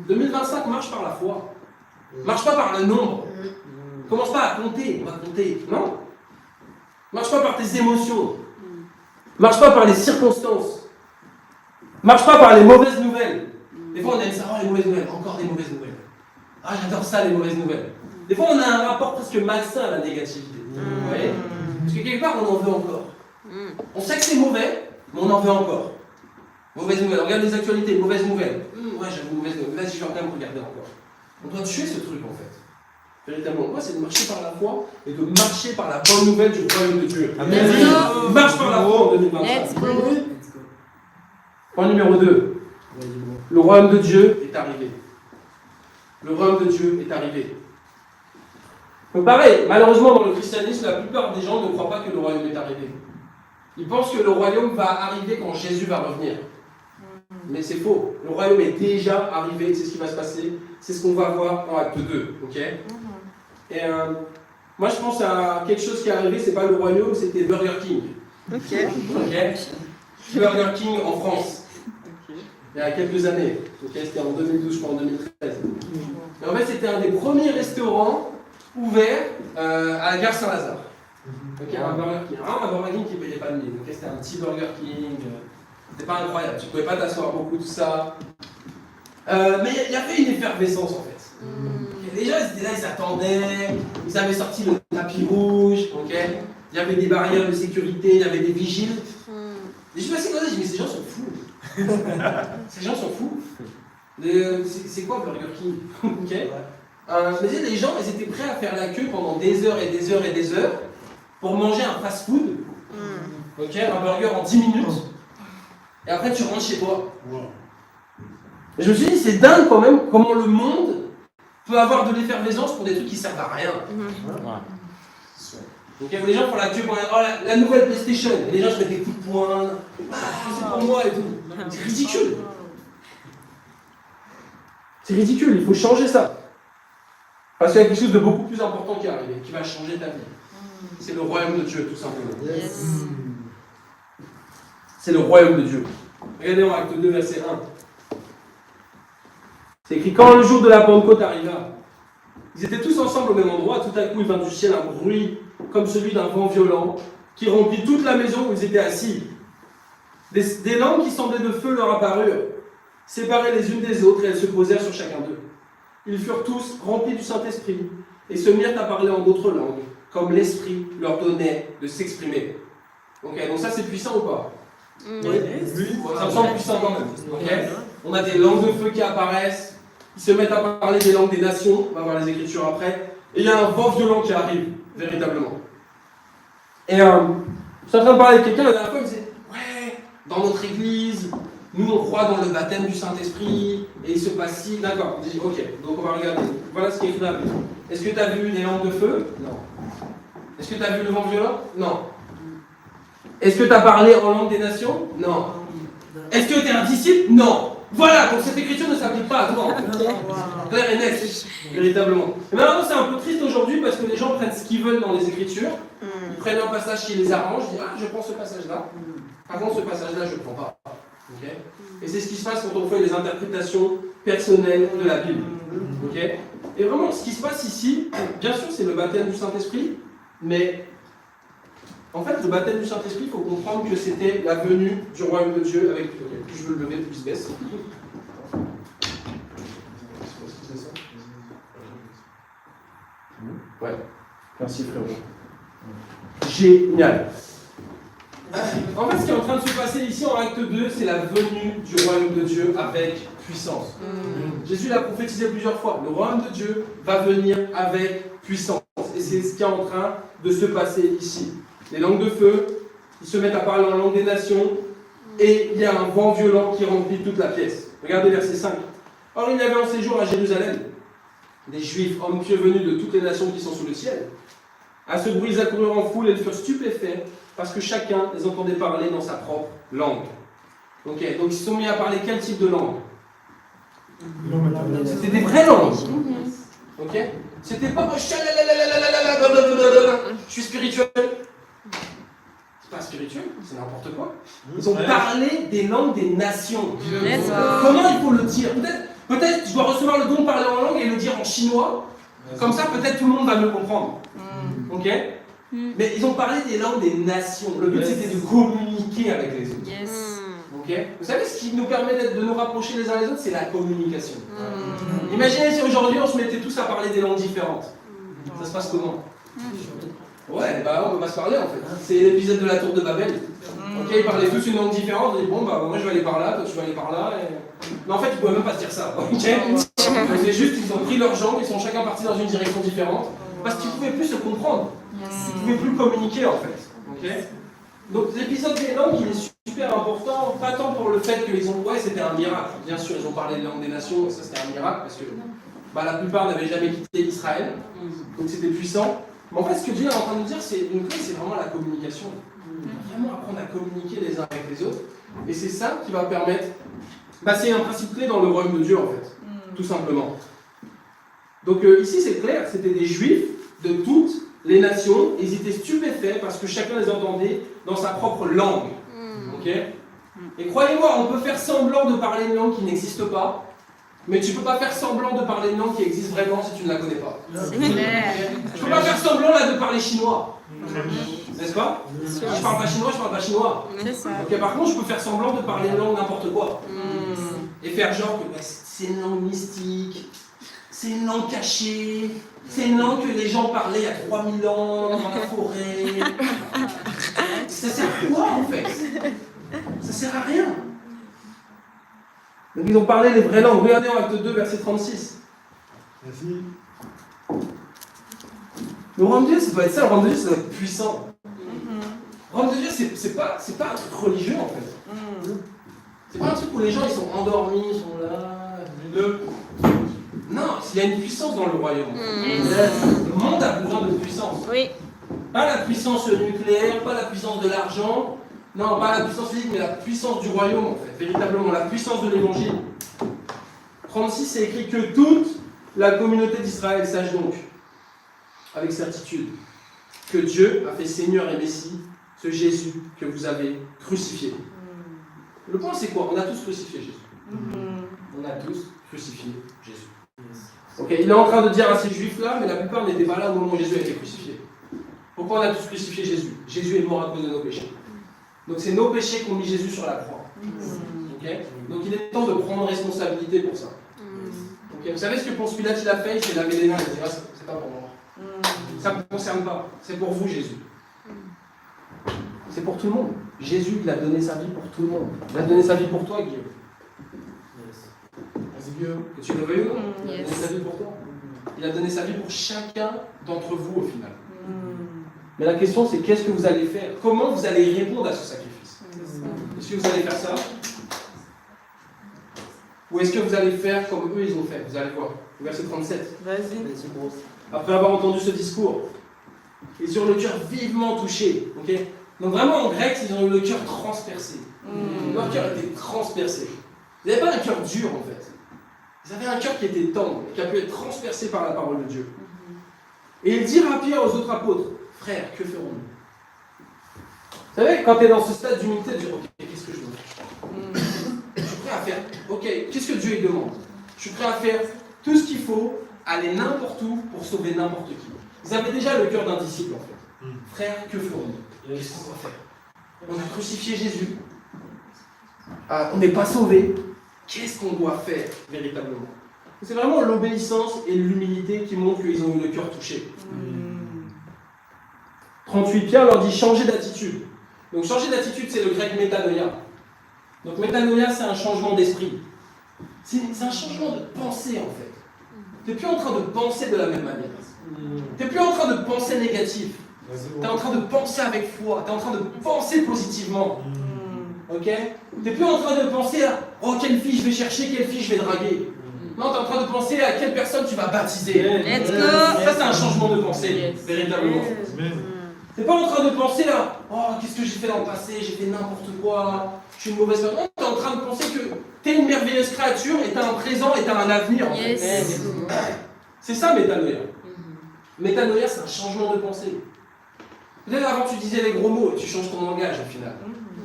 2025, marche par la foi. Marche pas par le nombre. Commence pas à compter, on va compter. Non. Marche pas par tes émotions. Marche pas par les circonstances. Marche pas par les mauvaises nouvelles. Des fois, on aime ça, les mauvaises nouvelles, encore des mauvaises nouvelles. Ah, j'adore ça, les mauvaises nouvelles. Des fois, on a un rapport presque malsain à la négativité. Vous voyez? Parce que quelque part, on en veut encore. On sait que c'est mauvais, mais on en veut encore. Mauvaise nouvelle, regarde les actualités, mauvaise nouvelle. Ouais, j'avoue, mauvaise nouvelle. Vas-y, je vais quand même regarder encore. On doit tuer ce truc en fait. Véritablement, moi, c'est de marcher par la foi et de marcher par la bonne nouvelle du royaume de Dieu. Amen. Marche par la foi en 2025. Point numéro 2. Le royaume de Dieu est arrivé. Le royaume de Dieu est arrivé. Donc pareil, malheureusement dans le christianisme, la plupart des gens ne croient pas que le royaume est arrivé. Ils pensent que le royaume va arriver quand Jésus va revenir. Mais c'est faux. Le royaume est déjà arrivé, c'est ce qui va se passer. C'est ce qu'on va voir en acte 2. Okay? Et moi je pense à quelque chose qui est arrivé, c'est pas le royaume, c'était Burger King. Okay? Burger King en France. Il y a quelques années. Okay? C'était en 2012, je crois, en 2013. Et en fait, c'était un des premiers restaurants ouverts à la gare Saint-Lazare. Okay, un Burger King. Un Burger King qui ne payait pas de mine. Okay, c'était un petit Burger King. C'était pas incroyable. Tu ne pouvais pas t'asseoir beaucoup, tout ça. Mais il y avait une effervescence en fait. Okay, les gens ils étaient là, ils attendaient. Ils avaient sorti le tapis rouge. Okay, il y avait des barrières de sécurité, il y avait des vigiles. Et je me suis dit, mais ces gens sont fous. Ces gens sont fous. C'est quoi Burger King? Okay. Mais les gens, ils étaient prêts à faire la queue pendant des heures et des heures et des heures pour manger un fast-food, okay, un burger en 10 minutes, et après tu rentres chez toi. Et je me suis dit, c'est dingue quand même comment le monde peut avoir de l'effervescence pour des trucs qui servent à rien. Donc les gens font la queue pour la nouvelle PlayStation. Et les gens se mettent des coups de poing. C'est pour moi et tout. C'est ridicule. C'est ridicule, il faut changer ça. Parce qu'il y a quelque chose de beaucoup plus important qui est arrivé, qui va changer ta vie. C'est le royaume de Dieu, tout simplement. Yes. C'est le royaume de Dieu. Regardez en Acte 2, verset 1. C'est écrit, quand le jour de la Pentecôte arriva, ils étaient tous ensemble au même endroit, tout à coup il vint du ciel un bruit comme celui d'un vent violent qui remplit toute la maison où ils étaient assis. Des langues qui semblaient de feu leur apparurent, séparées les unes des autres, et elles se posèrent sur chacun d'eux. Ils furent tous remplis du Saint-Esprit et se mirent à parler en d'autres langues, comme l'Esprit leur donnait de s'exprimer. Ok, donc ça c'est puissant ou pas? Oui. Bon, ça me semble puissant quand même. Okay. On a des langues de feu qui apparaissent, ils se mettent à parler des langues des nations, on va voir les Écritures après, et il y a un vent violent qui arrive, véritablement. Et je suis en train de parler avec quelqu'un, la dernière fois il me disait, ouais, dans notre église, nous on croit dans le baptême du Saint-Esprit, et il se passe ci, d'accord, je dis, ok, donc on va regarder, voilà ce qui est écrit dans la Bible. Est-ce que tu as vu des langues de feu? Non. Est-ce que tu as vu le vent violent? Non. Est-ce que tu as parlé en langue des nations? Non. Est-ce que tu es un disciple? Non. Voilà, donc cette écriture ne s'applique pas à toi. Clair et net, véritablement. Et maintenant, c'est un peu triste aujourd'hui parce que les gens prennent ce qu'ils veulent dans les écritures. Ils prennent un passage qui les arrange, ils disent ah, je prends ce passage-là. Par contre, ce passage-là, je ne le prends pas. Okay, et c'est ce qui se passe quand on fait les interprétations personnelles de la Bible. Okay, et vraiment, ce qui se passe ici, bien sûr, c'est le baptême du Saint-Esprit, mais en fait, le baptême du Saint-Esprit, il faut comprendre que c'était la venue du royaume de Dieu avec... Plus je veux le lever, plus il se baisse. Ouais, merci frérot. Génial. En fait, ce qui est en train de se passer ici en acte 2, c'est la venue du royaume de Dieu avec puissance. Jésus l'a prophétisé plusieurs fois. Le royaume de Dieu va venir avec puissance. Et c'est ce qui est en train de se passer ici. Les langues de feu, ils se mettent à parler en langue des nations, et il y a un vent violent qui remplit toute la pièce. Regardez verset 5. Or, il y avait en séjour à Jérusalem des Juifs, hommes pieux venus de toutes les nations qui sont sous le ciel. À ce bruit, ils accoururent en foule et ils furent stupéfaits, parce que chacun les entendait parler dans sa propre langue. Okay, donc ils se sont mis à parler quel type de langue? C'était des vraies langues. Ok? C'était pas je suis spirituel. C'est pas spirituel, c'est n'importe quoi. Ils ont parlé des langues des nations. Comment il faut le dire? Peut-être je dois recevoir le don de parler en langue et le dire en chinois. Comme ça, peut-être tout le monde va me comprendre. Ok? Mais ils ont parlé des langues des nations. Le but c'était de communiquer avec les autres. Okay. Vous savez ce qui nous permet de nous rapprocher les uns les autres, c'est la communication. Imaginez si aujourd'hui on se mettait tous à parler des langues différentes. Ça se passe comment? Ouais, bah on peut pas se parler en fait. C'est l'épisode de la tour de Babel. Ok, ils parlaient tous une langue différente. On dit bon bah moi je vais aller par là, toi tu vas aller par là. Et... Mais en fait ils pouvaient même pas se dire ça. Ok. C'est juste ils ont pris leurs jambes, ils sont chacun partis dans une direction différente parce qu'ils pouvaient plus se comprendre. Ils pouvaient plus communiquer en fait. Ok. Donc l'épisode des langues il est super important, pas tant pour le fait qu'ils ont... Ouais, c'était un miracle. Bien sûr, ils ont parlé des langues des nations, et ça c'était un miracle, parce que la plupart n'avaient jamais quitté Israël, donc c'était puissant. Mais en fait, ce que Dieu est en train de nous dire, c'est une clé, c'est vraiment la communication. Vraiment apprendre à communiquer les uns avec les autres. Et c'est ça qui va permettre... c'est un principe clé dans le royaume de Dieu, en fait. Tout simplement. Donc ici, c'est clair, c'était des Juifs de toutes les nations, et ils étaient stupéfaits parce que chacun les entendait dans sa propre langue. Okay. Et croyez-moi, on peut faire semblant de parler une langue qui n'existe pas, mais tu ne peux pas faire semblant de parler une langue qui existe vraiment si tu ne la connais pas. Tu ne peux pas faire semblant là de parler chinois. N'est-ce pas? Si je parle pas chinois, je parle pas chinois. Okay, par contre, je peux faire semblant de parler une langue n'importe quoi. Et faire genre que c'est une langue mystique, c'est une langue cachée, c'est une langue que les gens parlaient il y a 3000 ans dans la forêt. Ça sert à quoi en fait? Ça sert à rien. Donc ils ont parlé les vraies langues. Regardez en acte 2, verset 36. Merci. Le royaume de Dieu, ça doit être ça. Le royaume de Dieu, ça doit être puissant. Le royaume de Dieu, c'est pas un truc religieux en fait. C'est pas un truc où les gens ils sont endormis, ils sont là. Non, puissance. Il y a une puissance dans le royaume. Le monde a besoin de puissance. Oui. Pas la puissance nucléaire, pas la puissance de l'argent, non, pas la puissance physique, mais la puissance du royaume, en fait, véritablement, la puissance de l'évangile. 36, c'est écrit que toute la communauté d'Israël sache donc, avec certitude, que Dieu a fait Seigneur et Messie, ce Jésus que vous avez crucifié. Le point, c'est quoi? On a tous crucifié Jésus. On a tous crucifié Jésus. Ok, il est en train de dire à ces juifs-là, mais la plupart n'étaient pas là au moment où Jésus a été crucifié. Pourquoi on a tous crucifié Jésus? Jésus est mort à cause de nos péchés. Donc c'est nos péchés qui ont mis Jésus sur la croix. Okay, donc il est temps de prendre responsabilité pour ça. Okay, vous savez ce que Ponce Pilate il a fait? Il s'est lavé les mains, il a dit, ah, c'est pas pour moi. Ça ne me concerne pas, c'est pour vous Jésus. C'est pour tout le monde. Jésus, il a donné sa vie pour tout le monde. Il a donné sa vie pour toi, Guillaume. Vas-y, Guillaume. Que tu le veuilles ou non? Il a Yes. donné sa vie pour toi. Il a donné sa vie pour chacun d'entre vous au final. Mais la question c'est qu'est-ce que vous allez faire? Comment vous allez répondre à ce sacrifice? Est-ce que vous allez faire ça? Ou est-ce que vous allez faire comme eux ils ont fait? Vous allez voir. Verset 37. Vas-y. Après avoir entendu ce discours, ils eurent le cœur vivement touché. Okay, donc vraiment en grec, ils ont eu le cœur transpercé. Leur cœur était transpercé. Ils n'avaient pas un cœur dur en fait. Ils avaient un cœur qui était tendre, qui a pu être transpercé par la parole de Dieu. Et ils dirent à Pierre aux autres apôtres, frères, que ferons-nous? Vous savez, quand tu es dans ce stade d'humilité, de dire, ok, qu'est-ce que je dois faire? Je suis prêt à faire, ok, qu'est-ce que Dieu lui demande? Je suis prêt à faire tout ce qu'il faut, aller n'importe où pour sauver n'importe qui. Ils avaient déjà le cœur d'un disciple en fait. Frères, que ferons-nous? Qu'est-ce qu'on doit faire? On a crucifié Jésus. On n'est pas sauvé. Qu'est-ce qu'on doit faire véritablement? C'est vraiment l'obéissance et l'humilité qui montrent qu'ils ont eu le cœur touché. 38, Pierre leur dit changer d'attitude. Donc changer d'attitude, c'est le grec métanoïa. Donc métanoïa, c'est un changement d'esprit. C'est un changement de pensée en fait. Tu n'es plus en train de penser de la même manière. Tu n'es plus en train de penser négatif. Tu es en train de penser avec foi. Tu es en train de penser positivement. Ok? Tu n'es plus en train de penser à oh, quelle fille je vais chercher, quelle fille je vais draguer. Non, tu es en train de penser à quelle personne tu vas baptiser. Let's go. Ça, c'est un changement de pensée, Yes. véritablement. Amen. Tu n'es pas en train de penser à oh, qu'est-ce que j'ai fait dans le passé, j'ai fait n'importe quoi, je suis une mauvaise personne. Tu es en train de penser que tu es une merveilleuse créature et tu as un présent et tu as un avenir. En fait. Yes. C'est ça, métanoïa. Métanoïa, c'est un changement de pensée. Peut-être avant, tu disais les gros mots et tu changes ton langage au final.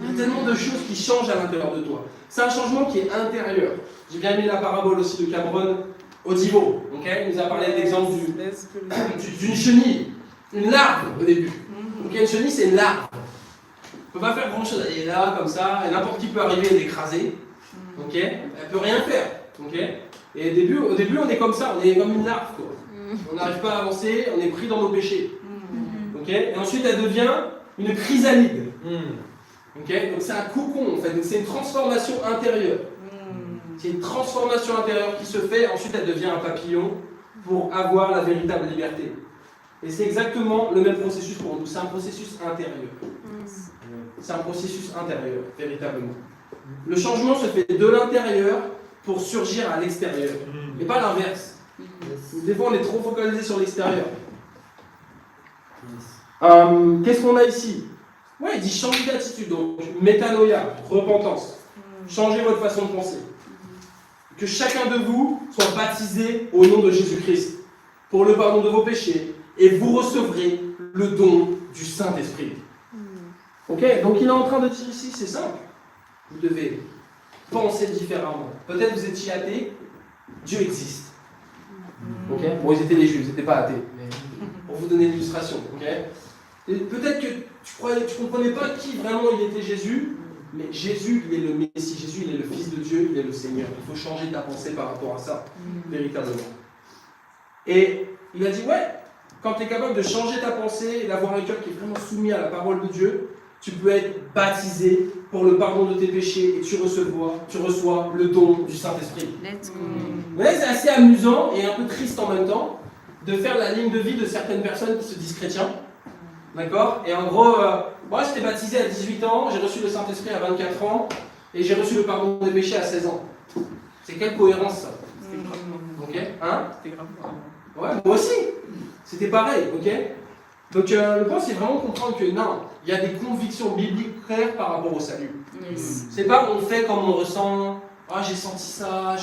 Il y a tellement de choses qui changent à l'intérieur de toi. C'est un changement qui est intérieur. J'ai bien aimé la parabole aussi de Cameron Odivo. Okay, il nous a parlé de l'exemple d'une chenille, une larve au début. Okay, une chenille, c'est une larve. Elle ne peut pas faire grand-chose. Elle est là, comme ça, et n'importe qui peut arriver et l'écraser. Okay, elle ne peut rien faire. Okay, et au début, on est comme ça, on est comme une larve. Quoi. On n'arrive pas à avancer, on est pris dans nos péchés. Okay, et ensuite, elle devient une chrysalide. Okay, donc c'est un cocon en fait, c'est une transformation intérieure. C'est une transformation intérieure qui se fait, ensuite elle devient un papillon pour avoir la véritable liberté. Et c'est exactement le même processus pour nous, c'est un processus intérieur. C'est un processus intérieur, véritablement. Le changement se fait de l'intérieur pour surgir à l'extérieur, et pas l'inverse. Des fois on est trop focalisé sur l'extérieur. Qu'est-ce qu'on a ici? Ouais, il dit changer d'attitude, donc métanoïa, repentance. Changez votre façon de penser. Que chacun de vous soit baptisé au nom de Jésus-Christ pour le pardon de vos péchés et vous recevrez le don du Saint-Esprit. Ok, donc il est en train de dire ici, c'est simple. Vous devez penser différemment. Peut-être vous étiez athée, Dieu existe. Ok, bon, ils étaient des juifs, ils n'étaient pas athées. Mais pour vous donner une illustration. Ok. Et peut-être que tu ne comprenais pas qui vraiment il était Jésus, mais Jésus, il est le Messie, Jésus, il est le Fils de Dieu, il est le Seigneur. Il faut changer ta pensée par rapport à ça, véritablement. Et il a dit, ouais, quand tu es capable de changer ta pensée et d'avoir un cœur qui est vraiment soumis à la parole de Dieu, tu peux être baptisé pour le pardon de tes péchés et tu reçois le don du Saint-Esprit. Let's go. Vous voyez, c'est assez amusant et un peu triste en même temps de faire la ligne de vie de certaines personnes qui se disent chrétiens. D'accord? Et en gros, moi j'étais baptisé à 18 ans, j'ai reçu le Saint-Esprit à 24 ans et j'ai reçu le pardon des péchés à 16 ans. C'est quelle cohérence ça? Ok? Ok? Hein? C'était grave. Ouais, moi aussi. C'était pareil, ok? Donc le point, c'est vraiment comprendre que non, il y a des convictions bibliques claires par rapport au salut. Yes. C'est pas on fait comme on ressent, ah j'ai senti ça,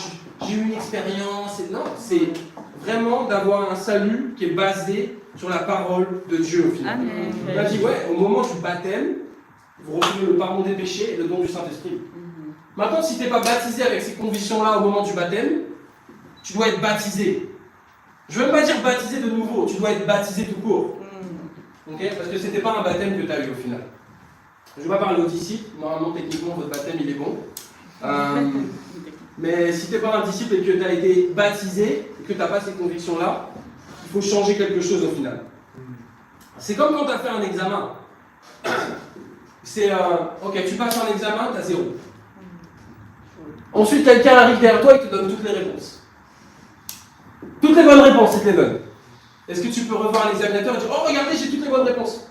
j'ai eu une expérience. Non, c'est vraiment d'avoir un salut qui est basé sur la parole de Dieu au final. Amen. Il a dit, ouais, au moment du baptême, vous recevez le pardon des péchés et le don du Saint-Esprit. Maintenant, si tu n'es pas baptisé avec ces convictions-là au moment du baptême, tu dois être baptisé. Je ne veux même pas dire baptisé de nouveau, tu dois être baptisé tout court. Okay? Parce que ce n'était pas un baptême que tu as eu au final. Je ne vais pas parler aux disciples, normalement, techniquement, votre baptême, il est bon. Mais si tu n'es pas un disciple et que tu as été baptisé, et que tu n'as pas ces convictions-là, il faut changer quelque chose au final. C'est comme quand tu as fait un examen. C'est, ok, tu passes un examen, tu as 0. Ensuite, quelqu'un arrive derrière toi et te donne toutes les réponses. Toutes les bonnes réponses, il te les donne. Est-ce que tu peux revoir l'examinateur et dire, oh regardez, j'ai toutes les bonnes réponses?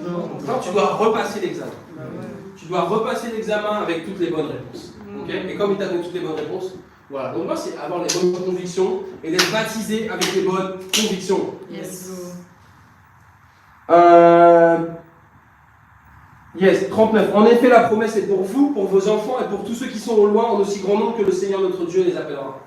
Non, tu dois repasser l'examen. Tu dois repasser l'examen avec toutes les bonnes réponses. Okay? Et comme il t'a donné toutes les bonnes réponses, voilà. Donc moi, c'est avoir les bonnes convictions et d'être baptisé avec les bonnes convictions. Yes. Yes, 39. En effet, la promesse est pour vous, pour vos enfants et pour tous ceux qui sont au loin, en aussi grand nombre que le Seigneur notre Dieu les appellera.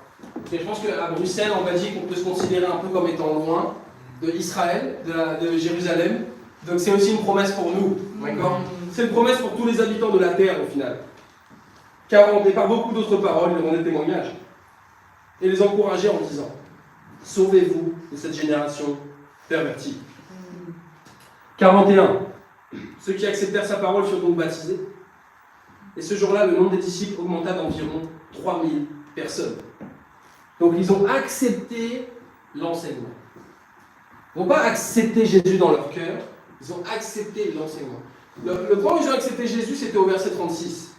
Et je pense qu'à Bruxelles, en Belgique, on peut se considérer un peu comme étant loin de Israël, de Jérusalem. Donc c'est aussi une promesse pour nous. D'accord? C'est une promesse pour tous les habitants de la terre au final. Car on par beaucoup d'autres paroles, ils rendent des témoignages. Et les encourager en disant, sauvez-vous de cette génération pervertie. 41. Ceux qui acceptèrent sa parole furent donc baptisés. Et ce jour-là, le nombre des disciples augmenta d'environ 3000 personnes. Donc ils ont accepté l'enseignement. Ils n'ont pas accepté Jésus dans leur cœur, ils ont accepté l'enseignement. Le point où ils ont accepté Jésus, c'était au verset 36.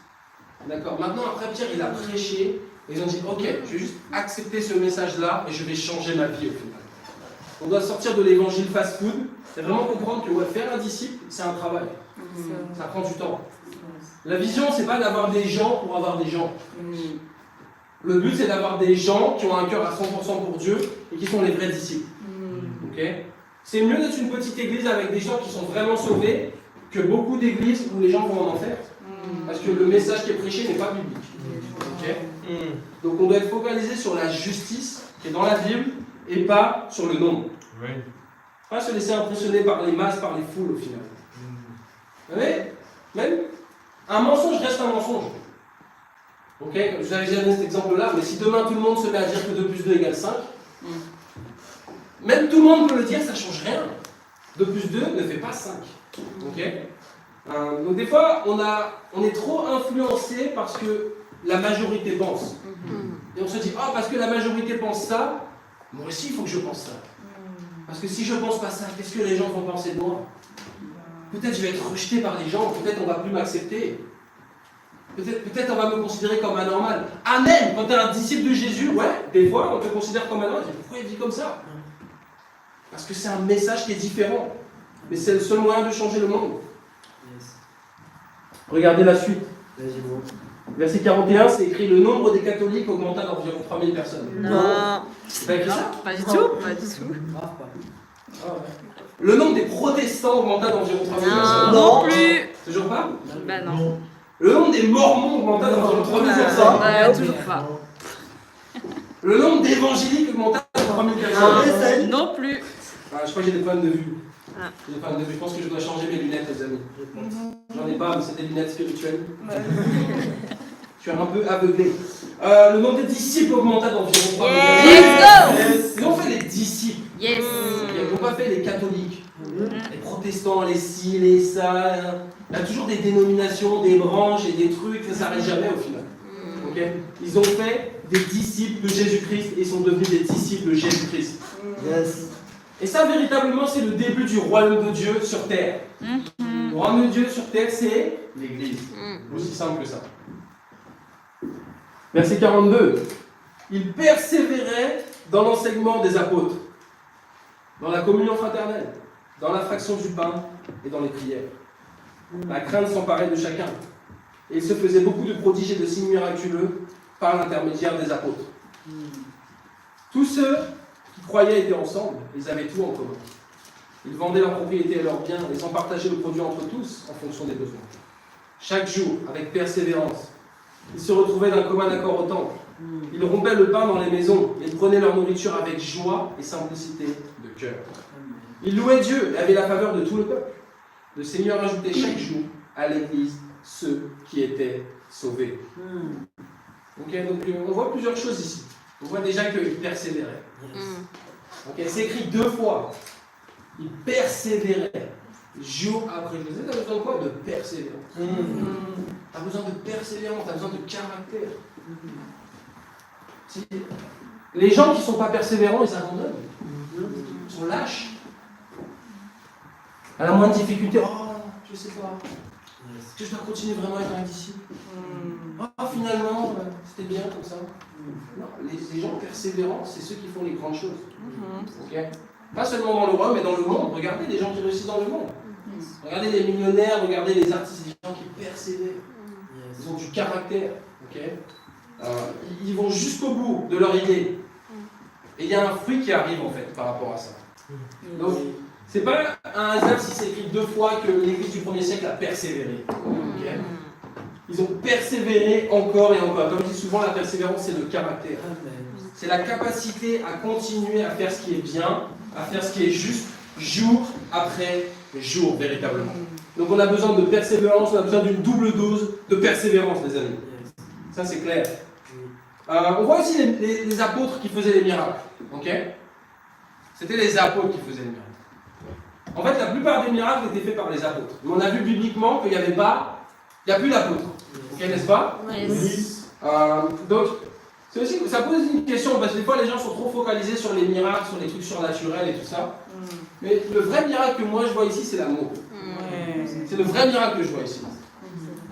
D'accord. Maintenant, après Pierre, il a prêché, et ils ont dit, ok, je vais juste accepter ce message-là, et je vais changer ma vie au final. On doit sortir de l'évangile fast-food, et vraiment comprendre que ouais, faire un disciple, c'est un travail. Ça prend du temps. La vision, c'est pas d'avoir des gens pour avoir des gens. Le but, c'est d'avoir des gens qui ont un cœur à 100% pour Dieu, et qui sont les vrais disciples. Okay. C'est mieux d'être une petite église avec des gens qui sont vraiment sauvés, que beaucoup d'églises où les gens vont en enfer. Parce que le message qui est prêché n'est pas biblique. Okay. Donc on doit être focalisé sur la justice qui est dans la Bible et pas sur le nombre. Oui. Pas se laisser impressionner par les masses, par les foules au final. Vous voyez? Même un mensonge reste un mensonge. Ok? Je vous avais déjà donné cet exemple-là, mais si demain tout le monde se met à dire que 2 plus 2 égale 5, même tout le monde peut le dire, ça ne change rien. 2 plus 2 ne fait pas 5. Ok? Donc des fois, on est trop influencé parce que la majorité pense. Et on se dit, ah, parce que la majorité pense ça, moi aussi il faut que je pense ça. Parce que si je ne pense pas ça, qu'est-ce que les gens vont penser de moi? Peut-être je vais être rejeté par les gens, peut-être on ne va plus m'accepter. Peut-être on va me considérer comme anormal. Amen! Quand tu es un disciple de Jésus, ouais, des fois on te considère comme anormal. Pourquoi il vit comme ça? Parce que c'est un message qui est différent. Mais c'est le seul moyen de changer le monde. Regardez la suite. Verset 41, c'est écrit, le nombre des catholiques augmenta d'environ 3000 personnes. Non. C'est pas écrit ça? Pas du tout. Pas du tout. Le nombre des protestants augmenta d'environ 3000 personnes. Non plus. Toujours pas? Bah non. Le nombre des mormons augmenta d'environ 3000 personnes. Bah toujours pas. Le nombre d'évangéliques augmenta de 3000 personnes. Non plus. Ah, je crois que j'ai des problèmes de vue. Ah. J'ai des problèmes de vue. Je pense que je dois changer mes lunettes, les amis. J'en ai pas, mais c'est des lunettes spirituelles. Je suis un peu aveuglé. Le nombre de disciples augmenta d'environ 3000 personnes. Let's Ils ont fait les disciples. Yes. Ils n'ont pas fait les catholiques. Les protestants, les ci, les ça. Il y a toujours des dénominations, des branches et des trucs, ça ne s'arrête jamais au final. Okay. Ils ont fait des disciples de Jésus-Christ et sont devenus des disciples de Jésus-Christ. Yes. Et ça, véritablement, c'est le début du royaume de Dieu sur terre. Le royaume de Dieu sur terre, c'est l'Église. Aussi simple que ça. Verset 42. Ils persévéraient dans l'enseignement des apôtres, dans la communion fraternelle, dans la fraction du pain et dans les prières. La crainte s'emparait de chacun. Et il se faisait beaucoup de prodiges et de signes miraculeux par l'intermédiaire des apôtres. Tous ceux qui croyaient étaient ensemble, ils avaient tout en commun. Ils vendaient leurs propriétés et leurs biens, ils en partageaient le produit entre tous en fonction des besoins. Chaque jour, avec persévérance, ils se retrouvaient d'un commun accord au temple. Ils rompaient le pain dans les maisons, ils prenaient leur nourriture avec joie et simplicité de cœur. Ils louaient Dieu et avaient la faveur de tout le peuple. Le Seigneur ajoutait chaque jour à l'Église ceux qui étaient sauvés. Okay, donc on voit plusieurs choses ici. On voit déjà qu'ils persévéraient. Okay, c'est écrit 2 fois. Ils persévéraient jour après jour. Tu as besoin de quoi? De persévérance. Tu as besoin de persévérance, tu as besoin de caractère. Les gens qui ne sont pas persévérants, ils abandonnent. Ils sont lâches. À la moindre difficulté, oh, je ne sais pas. Est-ce que je dois continuer vraiment à être un disciple? Oh, finalement, c'était bien comme ça. Non, les gens persévérants, c'est ceux qui font les grandes choses. Okay? Pas seulement dans le roi, mais dans le monde. Regardez les gens qui réussissent dans le monde. Regardez les millionnaires, regardez les artistes, les gens qui persévèrent. Ils ont du caractère. Okay? Ils vont jusqu'au bout de leur idée. Et il y a un fruit qui arrive en fait par rapport à ça. Donc, c'est pas un hasard si c'est écrit 2 fois que l'Église du 1er siècle a persévéré. Okay? Ils ont persévéré encore et encore. Comme je dis souvent, la persévérance, c'est le caractère. C'est la capacité à continuer à faire ce qui est bien, à faire ce qui est juste, jour après jour, véritablement. Donc on a besoin de persévérance, on a besoin d'une double dose de persévérance, les amis. Ça, c'est clair. On voit aussi les apôtres qui faisaient les miracles. Okay? C'était les apôtres qui faisaient les miracles. En fait, la plupart des miracles étaient faits par les apôtres. Mais on a vu bibliquement qu'il n'y avait pas, il n'y a plus d'apôtres. Okay, n'est-ce pas? Donc, c'est aussi, ça pose une question, parce que des fois les gens sont trop focalisés sur les miracles, sur les trucs surnaturels et tout ça. Mais le vrai miracle que moi je vois ici, c'est l'amour. C'est le vrai miracle que je vois ici.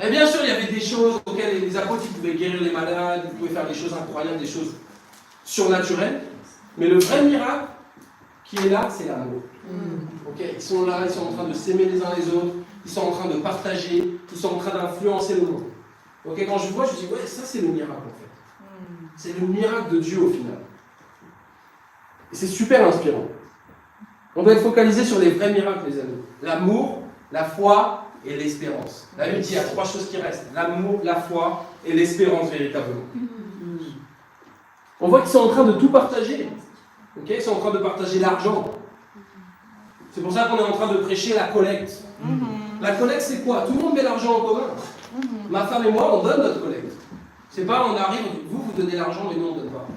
Et bien sûr, il y avait des choses auxquelles les apôtres ils pouvaient guérir les malades, ils pouvaient faire des choses incroyables, des choses surnaturelles. Mais le vrai miracle qui est là, c'est l'amour. Okay, ils sont là, ils sont en train de s'aimer les uns les autres, ils sont en train de partager, ils sont en train d'influencer le monde. Okay, quand je vois, je me dis, ouais, ça c'est le miracle en fait. C'est le miracle de Dieu au final. Et c'est super inspirant. On doit être focalisé sur les vrais miracles, les amis. L'amour, la foi et l'espérance. La Bible dit qu'il y a 3 choses qui restent. L'amour, la foi et l'espérance véritablement. On voit qu'ils sont en train de tout partager. Okay, ils sont en train de partager l'argent. C'est pour ça qu'on est en train de prêcher la collecte. La collecte, c'est quoi? Tout le monde met l'argent en commun. Ma femme et moi, on donne notre collecte. C'est pas, on arrive, vous donnez l'argent, mais nous, on ne donne pas.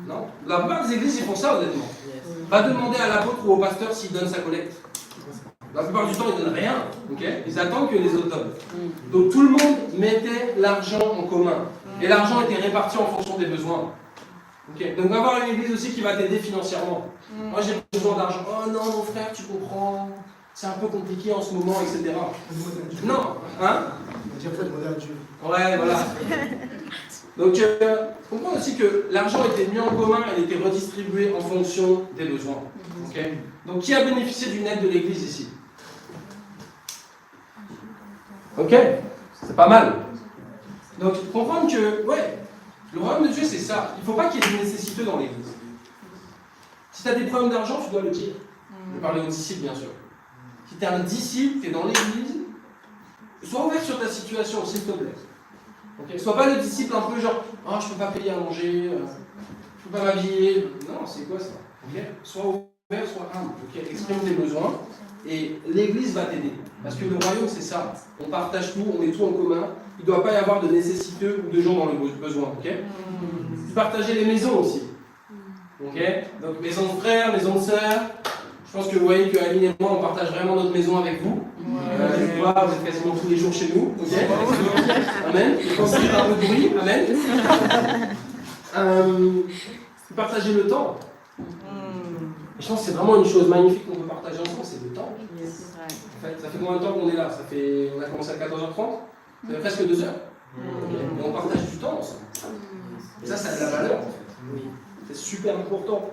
Non. La plupart des églises, ils font ça, honnêtement. Va demander à l'apôtre ou au pasteur s'il donne sa collecte. La plupart du temps, ils ne donnent rien. Okay, ils attendent que les autres donnent. Donc, tout le monde mettait l'argent en commun. Et l'argent était réparti en fonction des besoins. Okay. Donc, va avoir une église aussi qui va t'aider financièrement. Moi, j'ai besoin d'argent. Oh non, mon frère, tu comprends. C'est un peu compliqué en ce moment, etc. Non, hein? Ouais, voilà. Donc, comprends aussi que l'argent était mis en commun, il était redistribué en fonction des besoins. Okay? Donc, qui a bénéficié d'une aide de l'Église ici? Ok? C'est pas mal. Donc, comprendre que, ouais, le royaume de Dieu, c'est ça. Il ne faut pas qu'il y ait des nécessiteux dans l'Église. Si tu as des problèmes d'argent, tu dois le dire. Je vais parler aux disciples, bien sûr. Si tu es un disciple, tu es dans l'Église, sois ouvert sur ta situation, s'il te plaît. Okay. Sois pas le disciple un peu genre, oh, je peux pas payer à manger, je peux pas m'habiller. Non, c'est quoi ça? Okay. Sois ouvert, sois humble. Okay. Exprime tes besoins et l'Église va t'aider. Parce que le royaume, c'est ça. On partage tout, on met tout en commun. Il ne doit pas y avoir de nécessiteux ou de gens dans le besoin. Okay. Partager les maisons aussi. Okay. Donc, maison de frères, maison de sœurs. Je pense que vous voyez que Aline et moi, on partage vraiment notre maison avec vous. Vous êtes quasiment tous les jours chez nous. Okay. Amen. Et quand c'est un peu de bruit, amen. Partager le temps. Et je pense que c'est vraiment une chose magnifique qu'on peut partager ensemble, c'est le temps. En fait, ça fait combien de temps qu'on est là? On a commencé à 14h30. Ça fait presque 2 heures. Et on partage du temps ensemble. Et ça a de la valeur. En fait. C'est super important.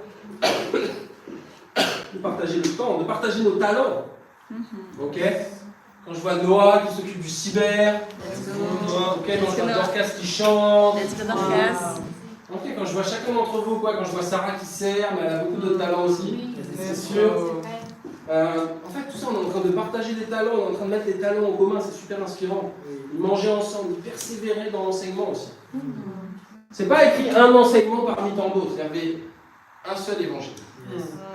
De partager le temps, de partager nos talents. Ok? Quand je vois Noah qui s'occupe du cyber, quand je vois Dorcas qui chante, Ok, quand je vois chacun d'entre vous, quand je vois Sarah qui sert, mais elle a beaucoup d'autres talents aussi, c'est sûr. En fait, tout ça, on est en train de partager des talents, on est en train de mettre les talents en commun, c'est super inspirant. Ils mangeaient ensemble, ils persévéraient dans l'enseignement aussi. C'est pas écrit un enseignement parmi tant d'autres, il y avait un seul évangile.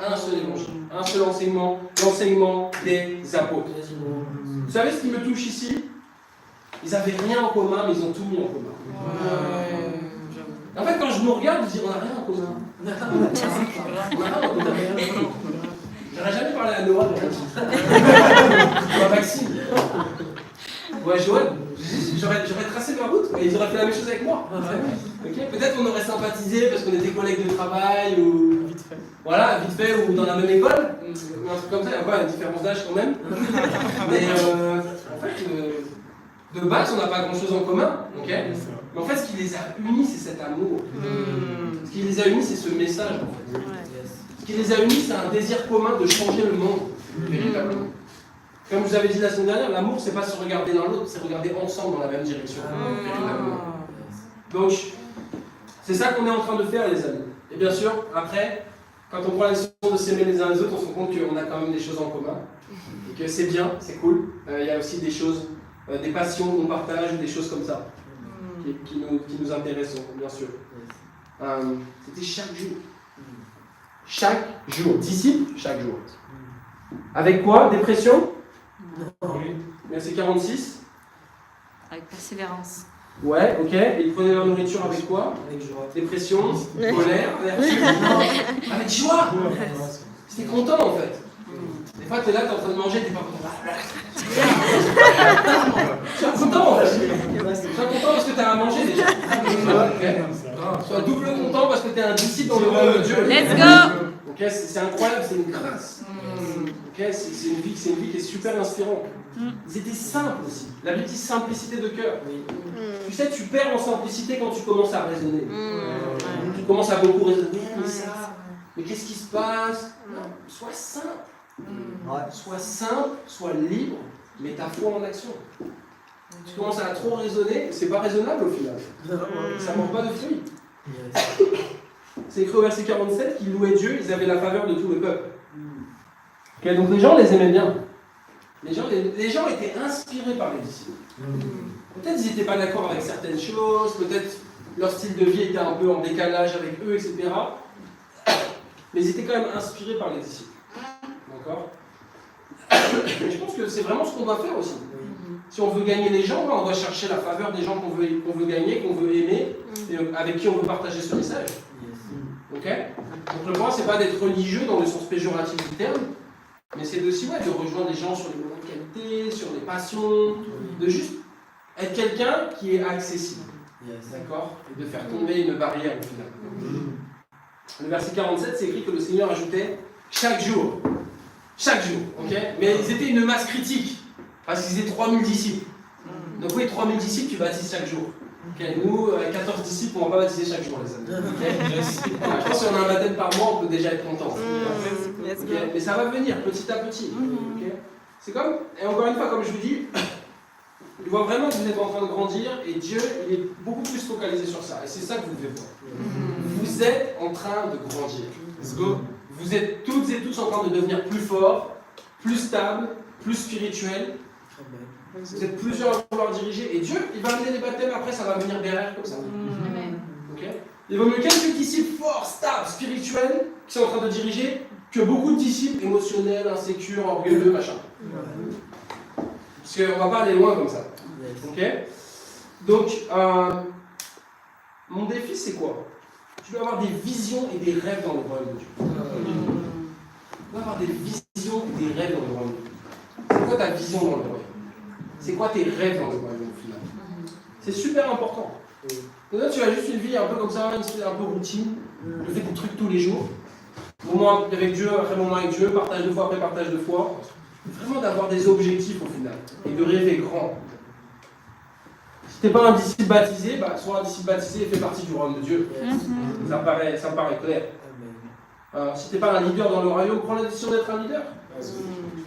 Un seul évangile, un seul enseignement, l'enseignement des apôtres. Vous savez ce qui me touche ici? Ils n'avaient rien en commun, mais ils ont tout mis en commun. En fait, quand je me regarde, je dis, on n'a rien en commun. On n'a rien en commun. J'aurais jamais parlé à Noah, ou à Maxime, ou à Joël. J'aurais tracé ma route, et ils auraient fait la même chose avec moi. Okay, peut-être qu'on aurait sympathisé parce qu'on était collègues de travail, ou vite fait. Voilà, vite fait, ou dans la même école, un truc comme ça, il y a pas une différence d'âge quand même. Mais en fait, de base, on n'a pas grand-chose en commun, ok? Mais en fait, ce qui les a unis, c'est cet amour. Ce qui les a unis, c'est ce message, en fait. Ce qui les a unis, c'est un désir commun de changer le monde, véritablement. Comme je vous avais dit la semaine dernière, l'amour, c'est pas se regarder l'un l'autre, c'est regarder ensemble dans la même direction, véritablement. Donc, c'est ça qu'on est en train de faire, les amis. Et bien sûr, après, quand on prend la décision de s'aimer les uns les autres, on se rend compte qu'on a quand même des choses en commun. Et que c'est bien, c'est cool. Il y a aussi des choses, des passions qu'on partage, des choses comme ça, qui nous intéressent, bien sûr. C'était chaque jour. Chaque jour. Disciple, chaque jour. Avec quoi? Dépression? Verset 46. Avec persévérance. Ouais, ok. Et ils prenaient leur nourriture avec quoi? Avec joie. Dépression, colère, vertu. Avec joie. C'était content en fait. Des fois, t'es là, t'es en train de manger, t'es pas content. Sois content en fait. Sois content parce que t'as à manger déjà. Okay. Sois double content parce que t'es un disciple dans le royaume de Dieu. Let's go! Okay, c'est incroyable, c'est une grâce. Okay, c'est une vie qui est super inspirante. Ils étaient simples aussi. La Bible dit simplicité de cœur. Tu sais, tu perds en simplicité quand tu commences à raisonner. Tu commences à beaucoup raisonner. Mais ça, mais qu'est-ce qui se passe? Non, sois simple. Sois simple, sois libre, mets ta foi en action. Tu commences à trop raisonner, c'est pas raisonnable au final. Ça ne manque pas de fruits. C'est écrit au verset 47 qu'ils louaient Dieu, ils avaient la faveur de tout le peuple. Okay, donc les gens les aimaient bien. Les gens étaient inspirés par les disciples. Peut-être ils n'étaient pas d'accord avec certaines choses, peut-être leur style de vie était un peu en décalage avec eux, etc. Mais ils étaient quand même inspirés par les disciples. D'accord? Mais je pense que c'est vraiment ce qu'on doit faire aussi. Si on veut gagner les gens, on doit chercher la faveur des gens qu'on veut gagner, qu'on veut aimer, et avec qui on veut partager ce message. Ok? Donc le point, c'est pas d'être religieux dans le sens péjoratif du terme, mais c'est aussi de rejoindre les gens sur les moments de qualité, sur les passions, de juste être quelqu'un qui est accessible. D'accord? Et de faire tomber une barrière au final. Le verset 47, c'est écrit que le Seigneur ajoutait chaque jour. Chaque jour, ok? Mais ils étaient une masse critique, parce qu'ils étaient 3000 disciples. Donc oui, 3000 disciples, tu baptises chaque jour. Okay, nous, 14 disciples, on ne va pas baptiser chaque jour, les amis. Okay? Je pense que si on a un baptême par mois, on peut déjà être content. Okay? Mais ça va venir petit à petit. Okay? C'est comme, et encore une fois, comme je vous dis, je vois vraiment que vous êtes en train de grandir et Dieu, il est beaucoup plus focalisé sur ça. Et c'est ça que vous devez voir. Vous êtes en train de grandir. Let's go. Vous êtes toutes et tous en train de devenir plus forts, plus stables, plus spirituels. Vous êtes plusieurs à vouloir diriger. Et Dieu, il va amener des baptêmes, après ça va venir derrière comme ça. Okay? Il vaut mieux quelques disciples forts, stables, spirituels, qui sont en train de diriger, que beaucoup de disciples émotionnels, insécures, orgueilleux, machin. Parce qu'on ne va pas aller loin comme ça. Okay? Donc, mon défi, c'est quoi? Tu dois avoir des visions et des rêves dans le royaume de Dieu. Tu dois avoir des visions et des rêves dans le royaume de Dieu. C'est quoi ta vision dans le royaume? C'est quoi tes rêves dans le royaume au final? C'est super important. Là, tu as juste une vie un peu comme ça, une vie un peu routine. Tu fais des trucs tous les jours. Moment avec Dieu, après moment avec Dieu, partage de foi après partage de foi. Vraiment d'avoir des objectifs au final et de rêver grand. Si tu n'es pas un disciple baptisé, sois un disciple baptisé et fais partie du royaume de Dieu. Ça me paraît clair. Si tu n'es pas un leader dans le royaume, prends la décision d'être un leader.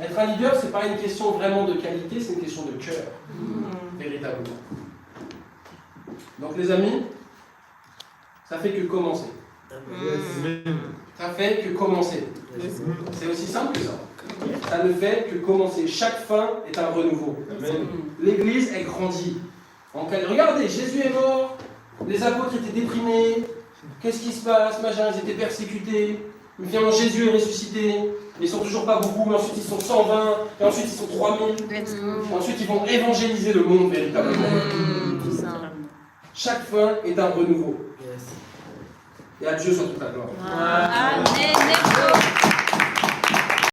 Être un leader, ce n'est pas une question vraiment de qualité, c'est une question de cœur. Véritablement. Donc les amis, Ça fait que commencer. Amen. Ça fait que commencer. C'est aussi simple que ça. Ça ne fait que commencer. Chaque fin est un renouveau. Amen. L'Église, elle grandit. Regardez, Jésus est mort, les apôtres étaient déprimés, qu'est-ce qui se passe, machin, ils étaient persécutés. Mais finalement, Jésus est ressuscité, ils sont toujours pas beaucoup, mais ensuite ils sont 120, et ensuite ils sont 3000, Let's go. et ensuite ils vont évangéliser le monde véritablement. Tout ça. Chaque fin est un renouveau. Et à Dieu soit toute la gloire. Amen.